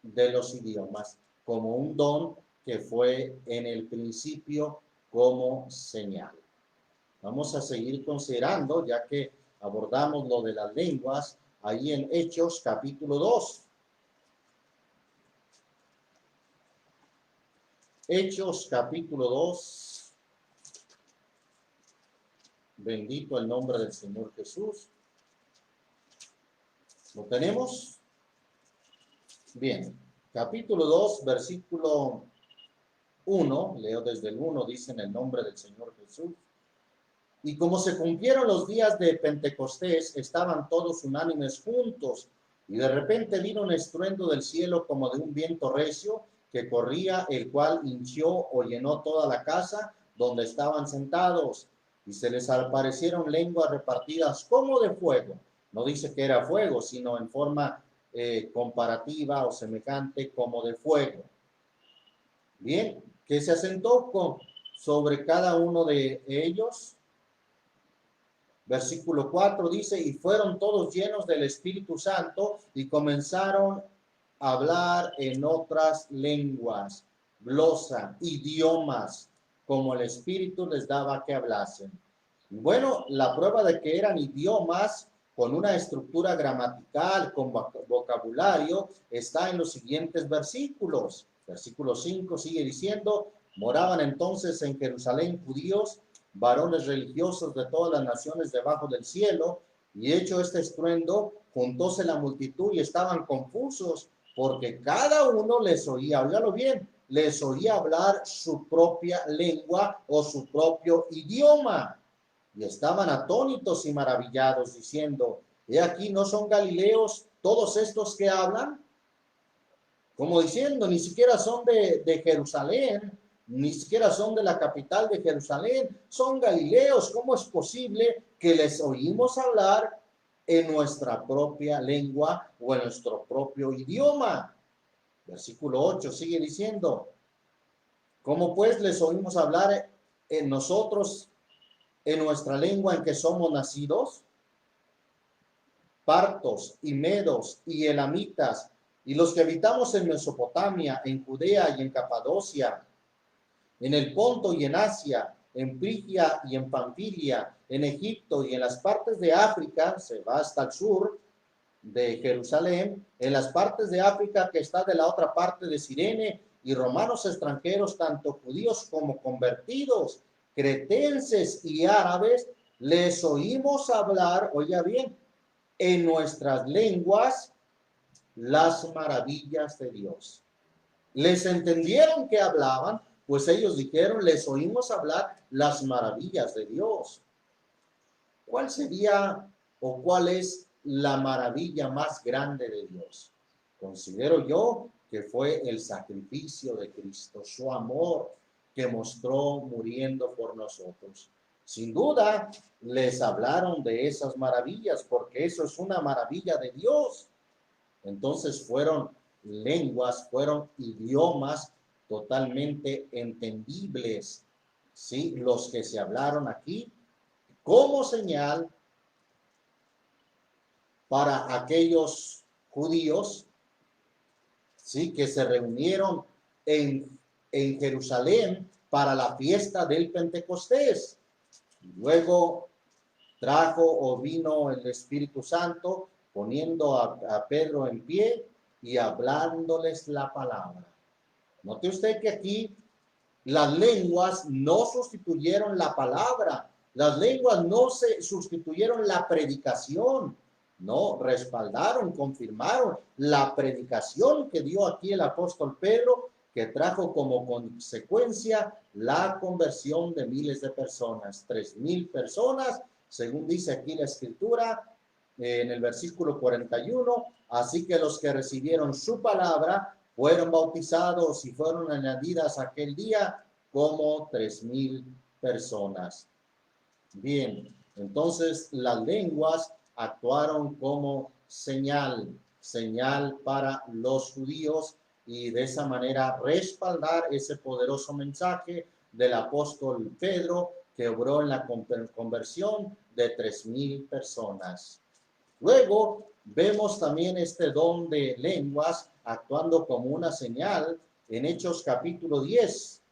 los idiomas, como un don que fue en el principio como señal. Vamos a seguir considerando, ya que abordamos lo de las lenguas, ahí en Hechos capítulo 2. Hechos capítulo 2. Bendito el nombre del Señor Jesús. ¿Lo tenemos? Bien. Capítulo 2, versículo 1. Leo desde el 1, dice en el nombre del Señor Jesús. Y como se cumplieron los días de Pentecostés, estaban todos unánimes juntos, y de repente vino un estruendo del cielo como de un viento recio que corría, el cual hinchió o llenó toda la casa donde estaban sentados, y se les aparecieron lenguas repartidas como de fuego. No dice que era fuego, sino en forma comparativa o semejante como de fuego. Bien, que se asentó sobre cada uno de ellos. Versículo 4 dice, y fueron todos llenos del Espíritu Santo y comenzaron a hablar en otras lenguas, glosa, idiomas, como el Espíritu les daba que hablasen. Y bueno, la prueba de que eran idiomas con una estructura gramatical, con vocabulario, está en los siguientes versículos. Versículo 5 sigue diciendo, moraban entonces en Jerusalén judíos, varones religiosos de todas las naciones debajo del cielo, y hecho este estruendo, juntóse la multitud y estaban confusos, porque cada uno les oía, óigalo bien, les oía hablar su propia lengua o su propio idioma, y estaban atónitos y maravillados, diciendo, he aquí, ¿no son galileos todos estos que hablan? Como diciendo, ni siquiera son de Jerusalén, ni siquiera son de la capital de Jerusalén, son galileos. ¿Cómo es posible que les oímos hablar en nuestra propia lengua o en nuestro propio idioma? Versículo 8 sigue diciendo, ¿cómo pues les oímos hablar en nosotros, en nuestra lengua en que somos nacidos? Partos y medos y elamitas, y los que habitamos en Mesopotamia, en Judea y en Capadocia, en el Ponto y en Asia, en Frigia y en Panfilia, en Egipto y en las partes de África, se va hasta el sur de Jerusalén, en las partes de África que está de la otra parte de Cirene, y romanos extranjeros, tanto judíos como convertidos, cretenses y árabes, les oímos hablar, oiga bien, en nuestras lenguas las maravillas de Dios. Les entendieron que hablaban, pues ellos dijeron, les oímos hablar las maravillas de Dios. ¿Cuál sería o cuál es la maravilla más grande de Dios? Considero yo que fue el sacrificio de Cristo, su amor que mostró muriendo por nosotros. Sin duda, les hablaron de esas maravillas, porque eso es una maravilla de Dios. Entonces fueron lenguas, fueron idiomas totalmente entendibles, ¿sí? Los que se hablaron aquí como señal para aquellos judíos, ¿sí? Que se reunieron en Jerusalén para la fiesta del Pentecostés. Luego trajo o vino el Espíritu Santo poniendo a Pedro en pie y hablándoles la palabra. Note usted que aquí las lenguas no sustituyeron la palabra, las lenguas no se sustituyeron la predicación, no, respaldaron, confirmaron la predicación que dio aquí el apóstol Pedro, que trajo como consecuencia la conversión de miles de personas, 3,000 personas, según dice aquí la escritura, en el versículo 41, así que los que recibieron su palabra fueron bautizados y fueron añadidas aquel día como 3,000 personas. Bien, entonces las lenguas actuaron como señal. señal para los judíos y de esa manera respaldar ese poderoso mensaje del apóstol Pedro que obró en la conversión de 3,000 personas. Luego vemos también este don de lenguas actuando como una señal en Hechos capítulo 10.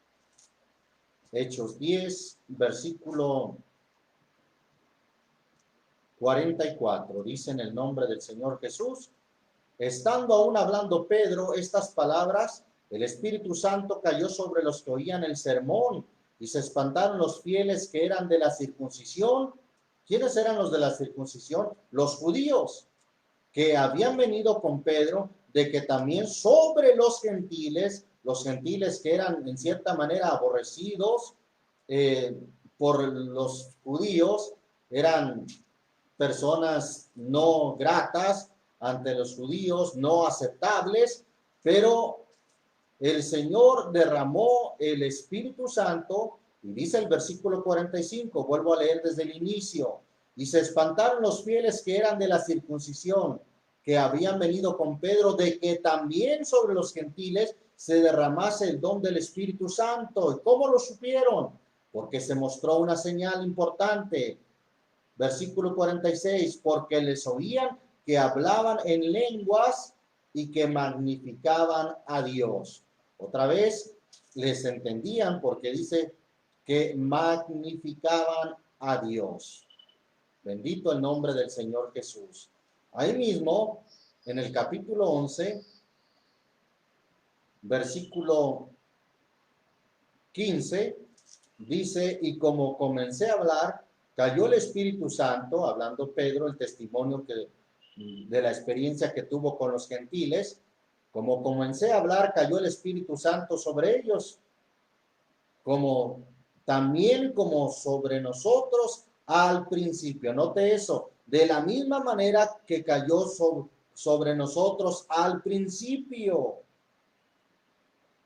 Hechos 10, versículo 44. Dice en el nombre del Señor Jesús: estando aún hablando Pedro estas palabras, el Espíritu Santo cayó sobre los que oían el sermón y se espantaron los fieles que eran de la circuncisión. ¿Quiénes eran los de la circuncisión? Los judíos, que habían venido con Pedro, de que también sobre los gentiles que eran en cierta manera aborrecidos por los judíos, eran personas no gratas ante los judíos, no aceptables, pero el Señor derramó el Espíritu Santo, y dice el versículo 45, vuelvo a leer desde el inicio, y se espantaron los fieles que eran de la circuncisión, que habían venido con Pedro, de que también sobre los gentiles se derramase el don del Espíritu Santo. ¿Y cómo lo supieron? Porque se mostró una señal importante. Versículo 46, porque les oían que hablaban en lenguas y que magnificaban a Dios. Otra vez les entendían porque dice que magnificaban a Dios. Bendito el nombre del Señor Jesús. Ahí mismo, en el capítulo 11, versículo 15, dice, y como comencé a hablar, cayó el Espíritu Santo, hablando Pedro, el testimonio de la experiencia que tuvo con los gentiles. Como comencé a hablar, cayó el Espíritu Santo sobre ellos, como también como sobre nosotros al principio. Note eso, de la misma manera que cayó sobre nosotros al principio.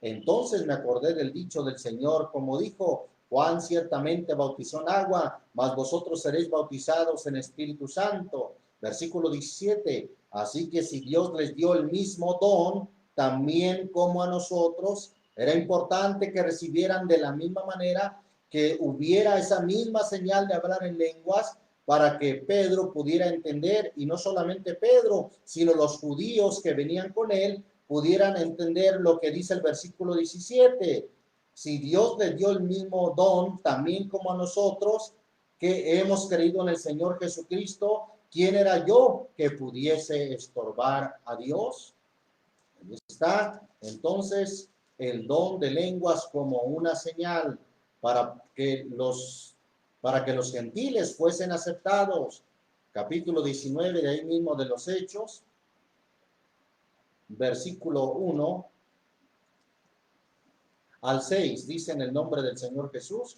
Entonces me acordé del dicho del Señor, como dijo: Juan ciertamente bautizó en agua, mas vosotros seréis bautizados en Espíritu Santo. Versículo 17. Así que si Dios les dio el mismo don, también como a nosotros, era importante que recibieran de la misma manera, que hubiera esa misma señal de hablar en lenguas, para que Pedro pudiera entender, y no solamente Pedro, sino los judíos que venían con él, pudieran entender lo que dice el versículo 17. Si Dios les dio el mismo don, también como a nosotros, que hemos creído en el Señor Jesucristo, ¿quién era yo que pudiese estorbar a Dios? Ahí está, entonces, el don de lenguas como una señal para que los gentiles fuesen aceptados. Capítulo 19 de ahí mismo de los Hechos, versículo 1 al 6, dice en el nombre del Señor Jesús: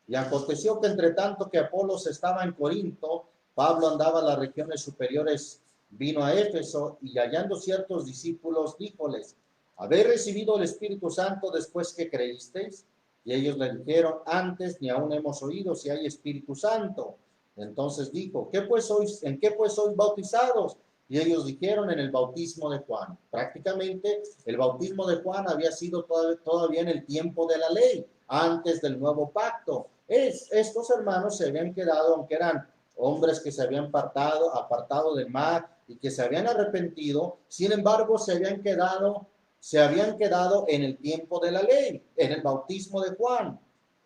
y aconteció que entre tanto que Apolos estaba en Corinto, Pablo andaba en las regiones superiores, vino a Éfeso, y hallando ciertos discípulos, díjoles: ¿habéis recibido el Espíritu Santo después que creísteis? Y ellos le dijeron: antes ni aún hemos oído si hay Espíritu Santo. Entonces dijo: ¿en qué pues sois bautizados? Y ellos dijeron: en el bautismo de Juan. Prácticamente el bautismo de Juan había sido todavía en el tiempo de la ley, antes del nuevo pacto. Estos hermanos se habían quedado, aunque eran hombres que se habían apartado del mal y que se habían arrepentido, sin embargo se habían quedado en el tiempo de la ley, en el bautismo de Juan.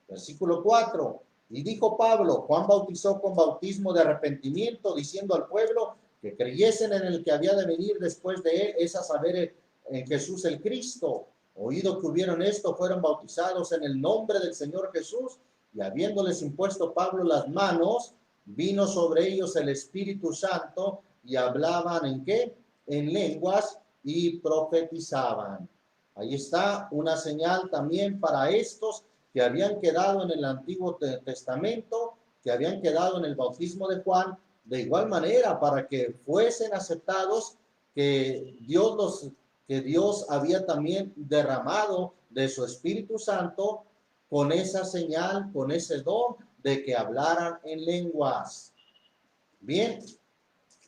Versículo 4. Y dijo Pablo: Juan bautizó con bautismo de arrepentimiento, diciendo al pueblo que creyesen en el que había de venir después de él, es a saber, en Jesús el Cristo. Oído que hubieron esto, fueron bautizados en el nombre del Señor Jesús, y habiéndoles impuesto Pablo las manos, vino sobre ellos el Espíritu Santo, y hablaban ¿en qué? En lenguas, y profetizaban. Ahí está una señal también para estos que habían quedado en el Antiguo Testamento, que habían quedado en el bautismo de Juan, de igual manera para que fuesen aceptados, que Dios había también derramado de su Espíritu Santo con esa señal, con ese don de que hablaran en lenguas. Bien,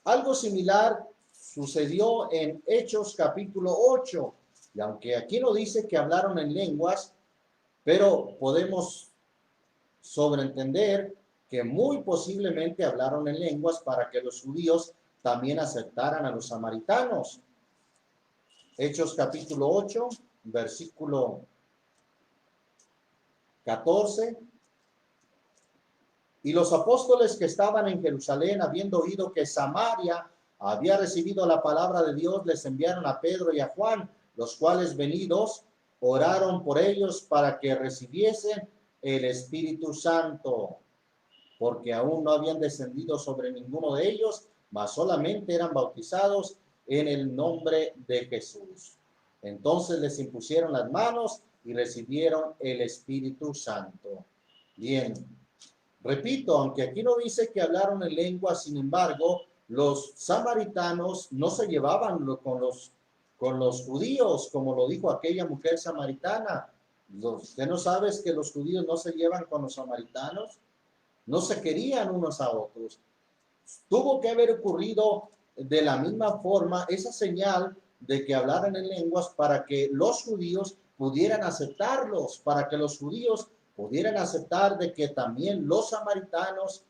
algo similar sucedió en Hechos capítulo 8. Y aunque aquí no dice que hablaron en lenguas, pero podemos sobreentender que muy posiblemente hablaron en lenguas para que los judíos también aceptaran a los samaritanos. Hechos capítulo 8, versículo 14. Y los apóstoles que estaban en Jerusalén, habiendo oído que Samaria había recibido la palabra de Dios, les enviaron a Pedro y a Juan, los cuales venidos oraron por ellos para que recibiesen el Espíritu Santo, porque aún no habían descendido sobre ninguno de ellos, mas solamente eran bautizados en el nombre de Jesús. Entonces les impusieron las manos y recibieron el Espíritu Santo. Bien. Repito, aunque aquí no dice que hablaron en lengua, sin embargo, los samaritanos no se llevaban con los judíos, como lo dijo aquella mujer samaritana. ¿Usted no sabe que los judíos no se llevan con los samaritanos? No se querían unos a otros. Tuvo que haber ocurrido de la misma forma esa señal de que hablaran en lenguas para que los judíos pudieran aceptarlos, para que los judíos pudieran aceptar de que también los samaritanos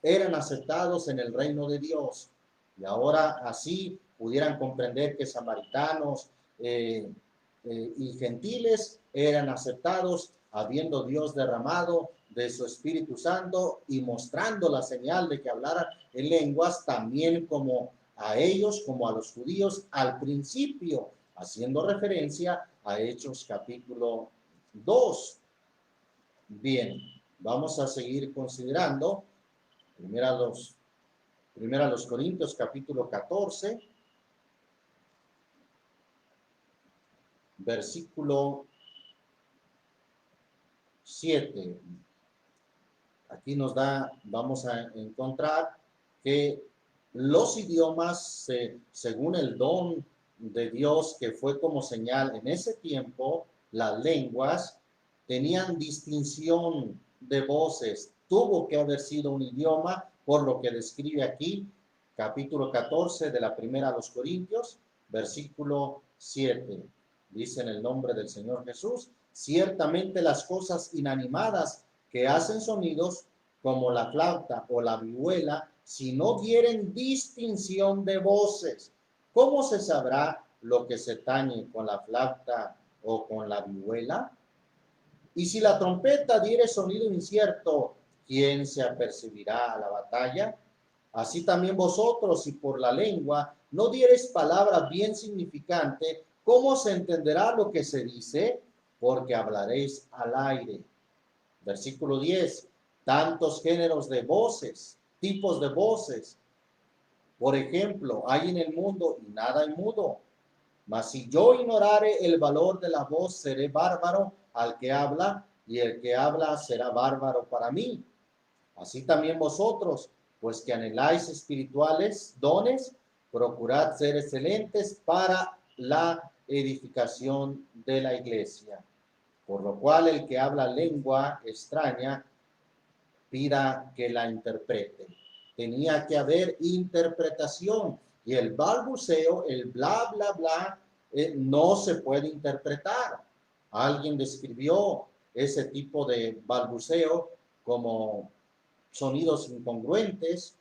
eran aceptados en el reino de Dios. Y ahora así pudieran comprender que samaritanos y gentiles eran aceptados, habiendo Dios derramado de su Espíritu Santo y mostrando la señal de que hablaran en lenguas también como a ellos, como a los judíos al principio, haciendo referencia a Hechos capítulo 2. Bien, vamos a seguir considerando primero a los Corintios capítulo 14, versículo 7. Aquí vamos a encontrar que los idiomas, según el don de Dios que fue como señal en ese tiempo, las lenguas tenían distinción de voces. Tuvo que haber sido un idioma, por lo que describe aquí, capítulo 14 de la primera a los Corintios, versículo 7. Dice en el nombre del Señor Jesús: ciertamente las cosas inanimadas que hacen sonidos, como la flauta o la vihuela, si no dieren distinción de voces, ¿cómo se sabrá lo que se tañe con la flauta o con la vihuela? Y si la trompeta diere sonido incierto, ¿quién se apercibirá a la batalla? Así también vosotros, si por la lengua no diereis palabra bien significante, ¿cómo se entenderá lo que se dice? Porque hablaréis al aire. Versículo 10. Tantos géneros de voces, tipos de voces. Por ejemplo, hay en el mundo y nada hay mudo. Mas si yo ignorare el valor de la voz, seré bárbaro al que habla, y el que habla será bárbaro para mí. Así también vosotros, pues que anheláis espirituales dones, procurad ser excelentes para la edificación de la iglesia. Por lo cual el que habla lengua extraña, pida que la interprete. Tenía que haber interpretación, y el balbuceo, el bla, bla, bla, no se puede interpretar. Alguien describió ese tipo de balbuceo como sonidos incongruentes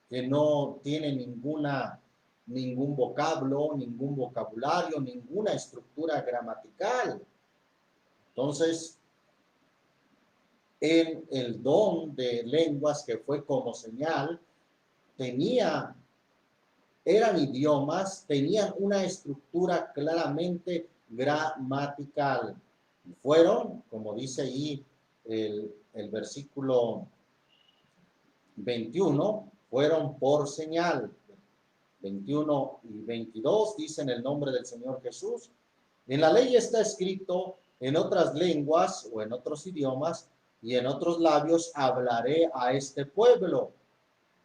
que no tienen ningún vocablo, ningún vocabulario, ninguna estructura gramatical. Entonces, en el don de lenguas que fue como señal, eran idiomas, tenían una estructura claramente gramatical. Fueron, como dice ahí el versículo 21, fueron por señal. 21 y 22 dicen el nombre del Señor Jesús. En la ley está escrito: en otras lenguas o en otros idiomas y en otros labios hablaré a este pueblo.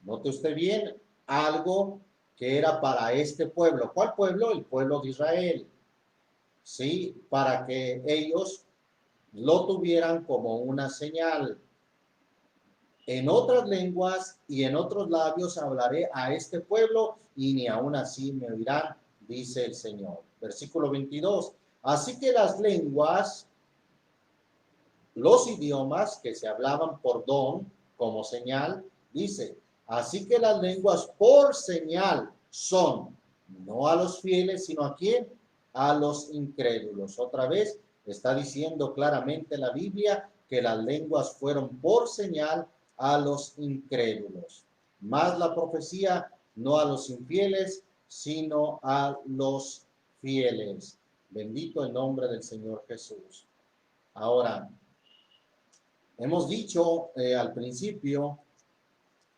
Note usted bien, algo que era para este pueblo. ¿Cuál pueblo? El pueblo de Israel. Sí, para que ellos lo tuvieran como una señal. en otras lenguas y en otros labios hablaré a este pueblo y ni aun así me oirán, dice el Señor. Versículo 22. Así que las lenguas, los idiomas que se hablaban por don, como señal, dice, así que las lenguas por señal son, no a los fieles, sino a quién, a los incrédulos. Otra vez está diciendo claramente la Biblia que las lenguas fueron por señal a los incrédulos. Más la profecía, no a los infieles, sino a los fieles. Bendito el nombre del Señor Jesús. Ahora, hemos dicho al principio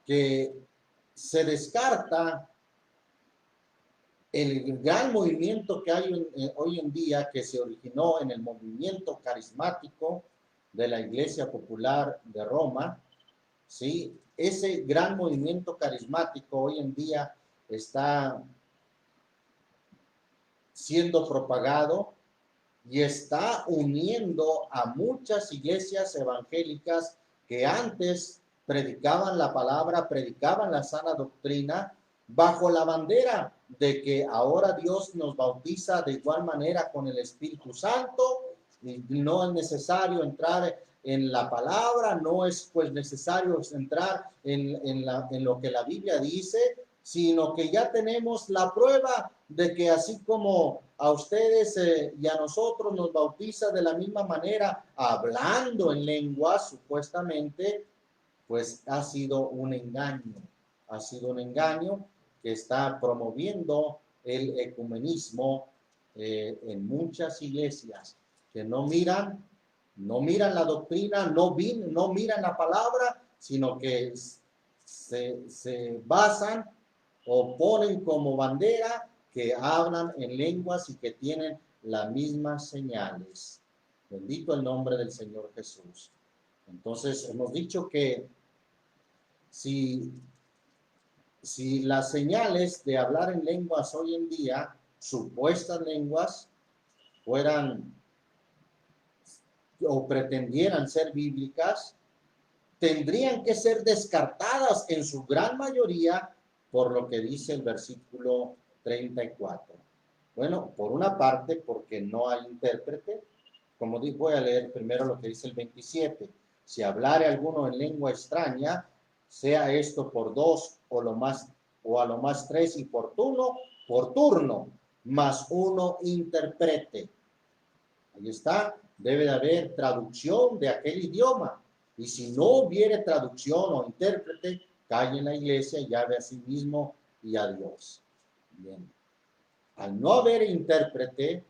que se descarta el gran movimiento que hay hoy en día, que se originó en el movimiento carismático de la Iglesia Popular de Roma, ¿sí? Ese gran movimiento carismático hoy en día está siendo propagado y está uniendo a muchas iglesias evangélicas que antes predicaban la palabra, predicaban la sana doctrina, bajo la bandera de que ahora Dios nos bautiza de igual manera con el Espíritu Santo, y no es necesario entrar en la palabra, no es pues necesario entrar en lo que la Biblia dice, sino que ya tenemos la prueba de que así como a ustedes y a nosotros nos bautiza de la misma manera, hablando en lenguas supuestamente, pues ha sido un engaño que está promoviendo el ecumenismo en muchas iglesias que no miran la doctrina, no miran la palabra, sino que se basan o ponen como bandera que hablan en lenguas y que tienen las mismas señales. Bendito el nombre del Señor Jesús. Entonces, hemos dicho que si las señales de hablar en lenguas hoy en día, supuestas lenguas, fueran o pretendieran ser bíblicas, tendrían que ser descartadas en su gran mayoría por lo que dice el versículo 34. Bueno, por una parte, porque no hay intérprete. Como digo, voy a leer primero lo que dice el 27. Si hablare alguno en lengua extraña, sea esto por dos o a lo más tres y por turno, más uno interprete. Ahí está, debe de haber traducción de aquel idioma. Y si no hubiere traducción o intérprete, calle en la iglesia y llave a sí mismo y a Dios. Bien. Al no haber intérprete,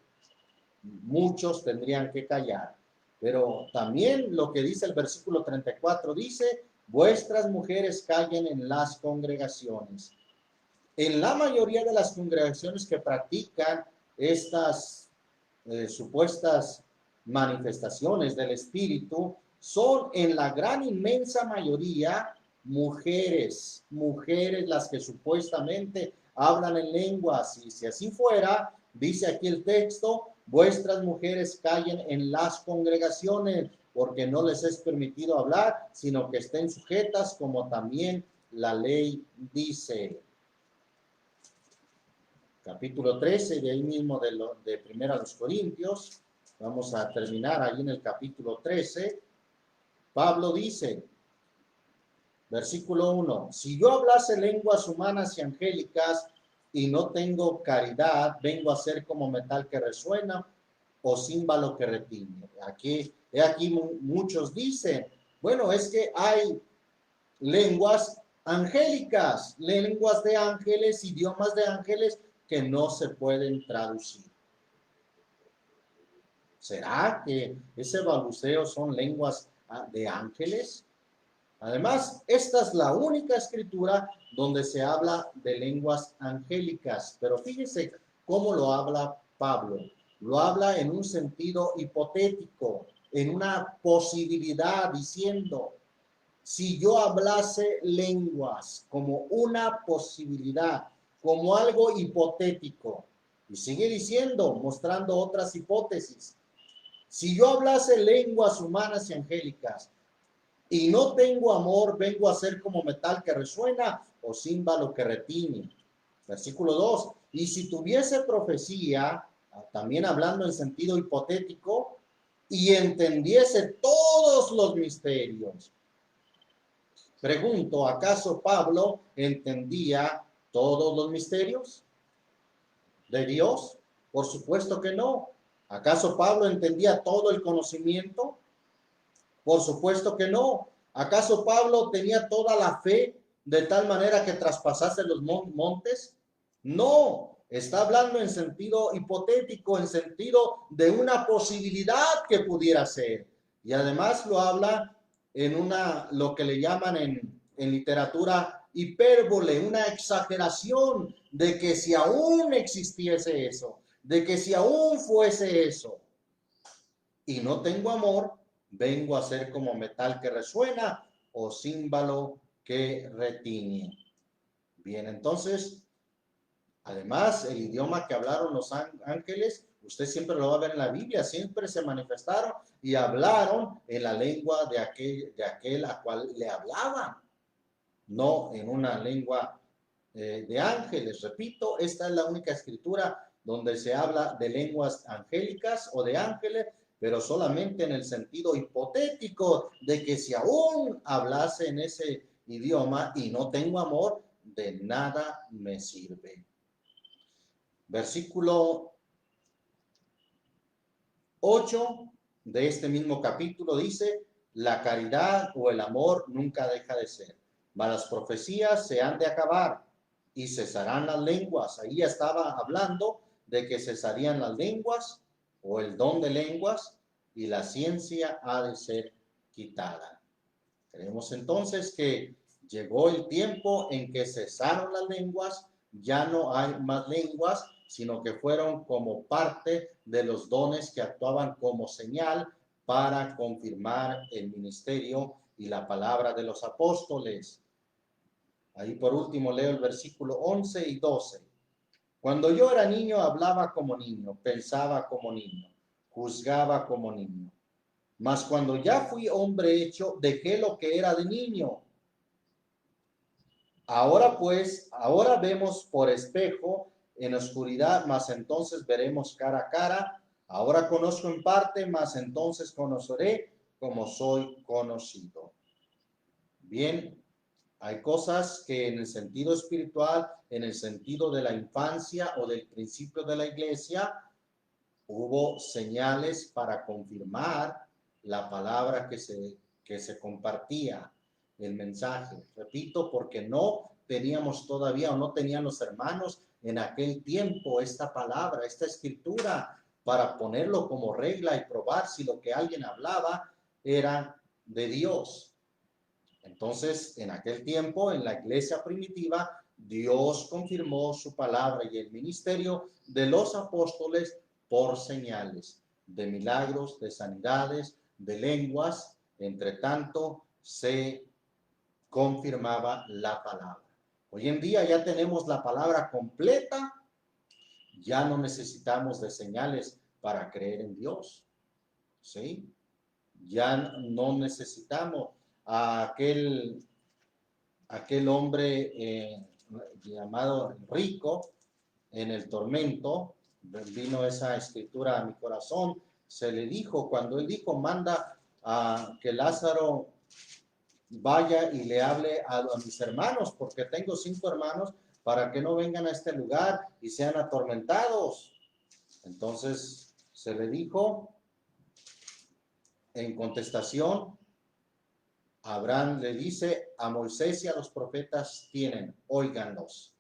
muchos tendrían que callar. Pero también lo que dice el versículo 34 dice, vuestras mujeres callen en las congregaciones. En la mayoría de las congregaciones que practican estas supuestas manifestaciones del Espíritu, son en la gran inmensa mayoría mujeres las que supuestamente hablan en lenguas. Y si así fuera, dice aquí el texto, vuestras mujeres callen en las congregaciones, porque no les es permitido hablar, sino que estén sujetas como también la ley dice. Capítulo 13, de ahí mismo de primera a los Corintios. Vamos a terminar ahí en el capítulo 13. Pablo dice, versículo 1, si yo hablase lenguas humanas y angélicas y no tengo caridad, vengo a ser como metal que resuena o címbalo que retiñe. Aquí muchos dicen, bueno, es que hay lenguas angélicas, lenguas de ángeles, idiomas de ángeles que no se pueden traducir. ¿Será que ese balbuceo son lenguas de ángeles? Además, esta es la única escritura donde se habla de lenguas angélicas, pero fíjese cómo lo habla Pablo. Lo habla en un sentido hipotético, en una posibilidad, diciendo, si yo hablase lenguas como una posibilidad, como algo hipotético, y sigue diciendo, mostrando otras hipótesis, si yo hablase lenguas humanas y angélicas, y no tengo amor, vengo a ser como metal que resuena o címbalo que retiñe. Versículo 2. Y si tuviese profecía, también hablando en sentido hipotético, y entendiese todos los misterios. Pregunto, ¿acaso Pablo entendía todos los misterios de Dios? Por supuesto que no. ¿Acaso Pablo entendía todo el conocimiento? Por supuesto que no. ¿Acaso Pablo tenía toda la fe de tal manera que traspasase los montes? No, está hablando en sentido hipotético, en sentido de una posibilidad que pudiera ser. Y además lo habla en lo que le llaman en literatura hipérbole, una exageración de que si aún existiese eso, de que si aún fuese eso, y no tengo amor, vengo a ser como metal que resuena o címbalo que retiñe. Bien, entonces, además, el idioma que hablaron los ángeles, usted siempre lo va a ver en la Biblia, siempre se manifestaron y hablaron en la lengua de aquel a cual le hablaban, no en una lengua de ángeles. Repito, esta es la única escritura donde se habla de lenguas angélicas o de ángeles, pero solamente en el sentido hipotético de que si aún hablase en ese idioma y no tengo amor, de nada me sirve. Versículo 8 de este mismo capítulo dice, la caridad o el amor nunca deja de ser, mas las profecías se han de acabar y cesarán las lenguas. Ahí estaba hablando de que cesarían las lenguas o el don de lenguas y la ciencia ha de ser quitada. Creemos entonces que llegó el tiempo en que cesaron las lenguas, ya no hay más lenguas, sino que fueron como parte de los dones que actuaban como señal para confirmar el ministerio y la palabra de los apóstoles. Ahí por último leo el versículo 11 y 12. Cuando yo era niño hablaba como niño, pensaba como niño, juzgaba como niño. Mas cuando ya fui hombre hecho, dejé lo que era de niño. Ahora vemos por espejo en oscuridad, mas entonces veremos cara a cara. Ahora conozco en parte, mas entonces conoceré como soy conocido. Bien, hay cosas que en el sentido espiritual, en el sentido de la infancia o del principio de la iglesia, hubo señales para confirmar la palabra que se compartía, el mensaje. Repito, porque no teníamos todavía o no tenían los hermanos en aquel tiempo esta palabra, esta escritura, para ponerlo como regla y probar si lo que alguien hablaba era de Dios. Entonces, en aquel tiempo, en la iglesia primitiva, Dios confirmó su palabra y el ministerio de los apóstoles por señales, de milagros, de sanidades, de lenguas. Entre tanto, se confirmaba la palabra. Hoy en día ya tenemos la palabra completa, ya no necesitamos de señales para creer en Dios. ¿Sí? Ya no necesitamos a aquel hombre llamado rico en el tormento. Vino esa escritura a mi corazón. Se le dijo, cuando él dijo, manda a que Lázaro vaya y le hable a mis hermanos, porque tengo 5 hermanos, para que no vengan a este lugar y sean atormentados. Entonces se le dijo, en contestación, Abraham le dice, a Moisés y a los profetas tienen, óiganlos.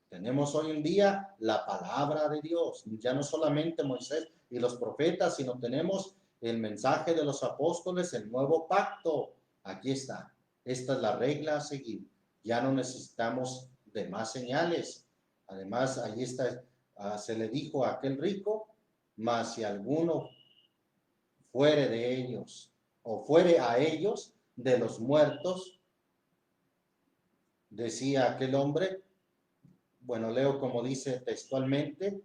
Tenemos hoy en día la palabra de Dios, ya no solamente Moisés y los profetas, sino tenemos el mensaje de los apóstoles, el nuevo pacto. Aquí está, esta es la regla a seguir. Ya no necesitamos de más señales. Además, ahí está, se le dijo a aquel rico, mas si alguno fuere de ellos o fuere a ellos de los muertos, decía aquel hombre, bueno, leo como dice textualmente,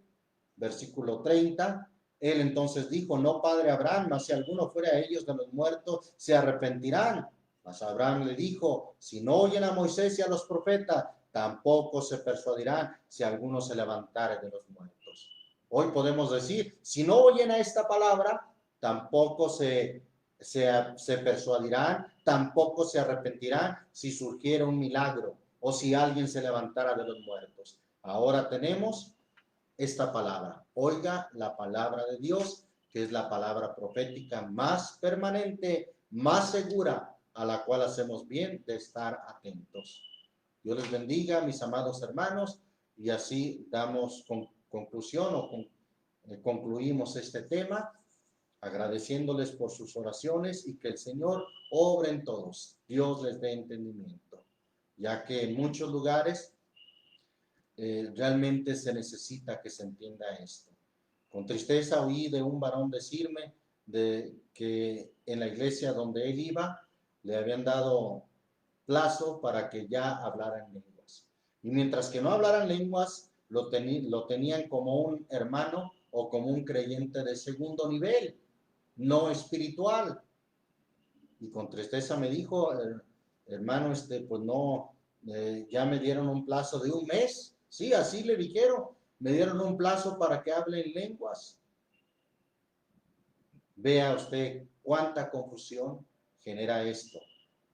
versículo 30, él entonces dijo, no, padre Abraham, mas si alguno fuera a ellos de los muertos, se arrepentirán. Mas Abraham le dijo, si no oyen a Moisés y a los profetas, tampoco se persuadirán si alguno se levantare de los muertos. Hoy podemos decir, si no oyen a esta palabra, tampoco se persuadirán, tampoco se arrepentirán si surgiera un milagro o si alguien se levantara de los muertos. Ahora tenemos esta palabra. Oiga la palabra de Dios, que es la palabra profética más permanente, más segura, a la cual hacemos bien de estar atentos. Dios les bendiga, mis amados hermanos, y así damos conclusión o concluimos este tema, agradeciéndoles por sus oraciones y que el Señor obre en todos. Dios les dé entendimiento, ya que en muchos lugares realmente se necesita que se entienda esto. Con tristeza oí de un varón decirme de que en la iglesia donde él iba le habían dado plazo para que ya hablaran lenguas. Y mientras que no hablaran lenguas, lo tenían como un hermano o como un creyente de segundo nivel, no espiritual. Y con tristeza me dijo, hermano, pues no, ya me dieron un plazo de un mes. Sí, así le dijeron, me dieron un plazo para que hable en lenguas. Vea usted cuánta confusión genera esto.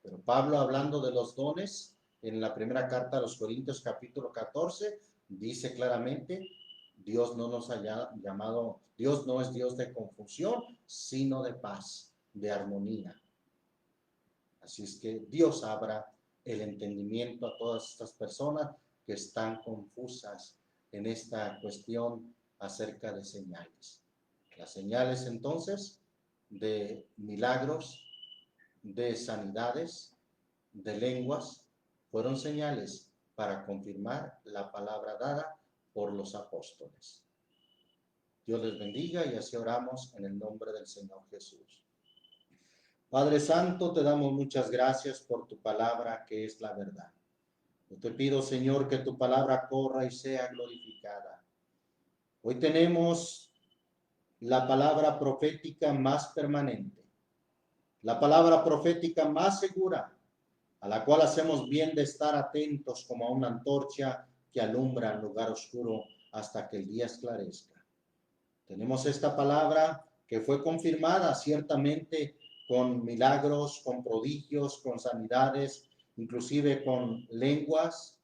Pero Pablo, hablando de los dones, en la primera carta a los Corintios, capítulo 14, dice claramente, Dios no nos ha llamado, Dios no es Dios de confusión, sino de paz, de armonía. Así es que Dios abra el entendimiento a todas estas personas que están confusas en esta cuestión acerca de señales. Las señales entonces de milagros, de sanidades, de lenguas, fueron señales para confirmar la palabra dada por los apóstoles. Dios les bendiga y así oramos en el nombre del Señor Jesús. Padre Santo, te damos muchas gracias por tu palabra que es la verdad. Yo te pido, Señor, que tu palabra corra y sea glorificada. Hoy tenemos la palabra profética más permanente, la palabra profética más segura, a la cual hacemos bien de estar atentos como a una antorcha que alumbra en lugar oscuro hasta que el día esclarezca. Tenemos esta palabra que fue confirmada ciertamente con milagros, con prodigios, con sanidades, inclusive con lenguas,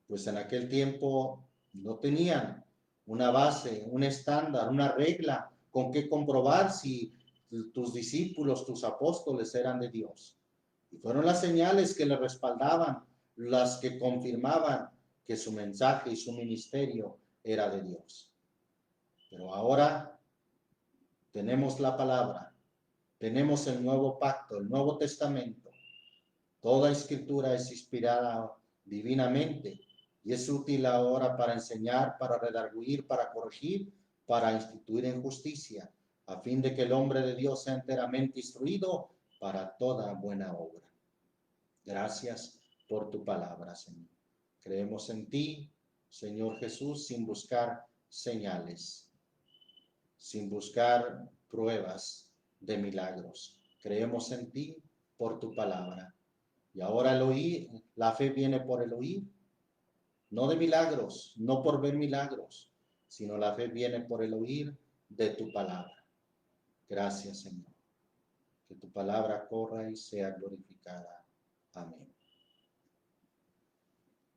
pues en aquel tiempo no tenían una base, un estándar, una regla con que comprobar si tus discípulos, tus apóstoles eran de Dios. Y fueron las señales que le respaldaban, las que confirmaban que su mensaje y su ministerio era de Dios. Pero ahora tenemos la palabra, tenemos el nuevo pacto, el Nuevo Testamento. Toda escritura es inspirada divinamente y es útil ahora para enseñar, para redarguir, para corregir, para instituir en justicia, a fin de que el hombre de Dios sea enteramente instruido para toda buena obra. Gracias por tu palabra, Señor. Creemos en ti, Señor Jesús, sin buscar señales, sin buscar pruebas de milagros. Creemos en ti por tu palabra. Y ahora el oír, la fe viene por el oír, no de milagros, no por ver milagros, sino la fe viene por el oír de tu palabra. Gracias, Señor. Que tu palabra corra y sea glorificada. Amén.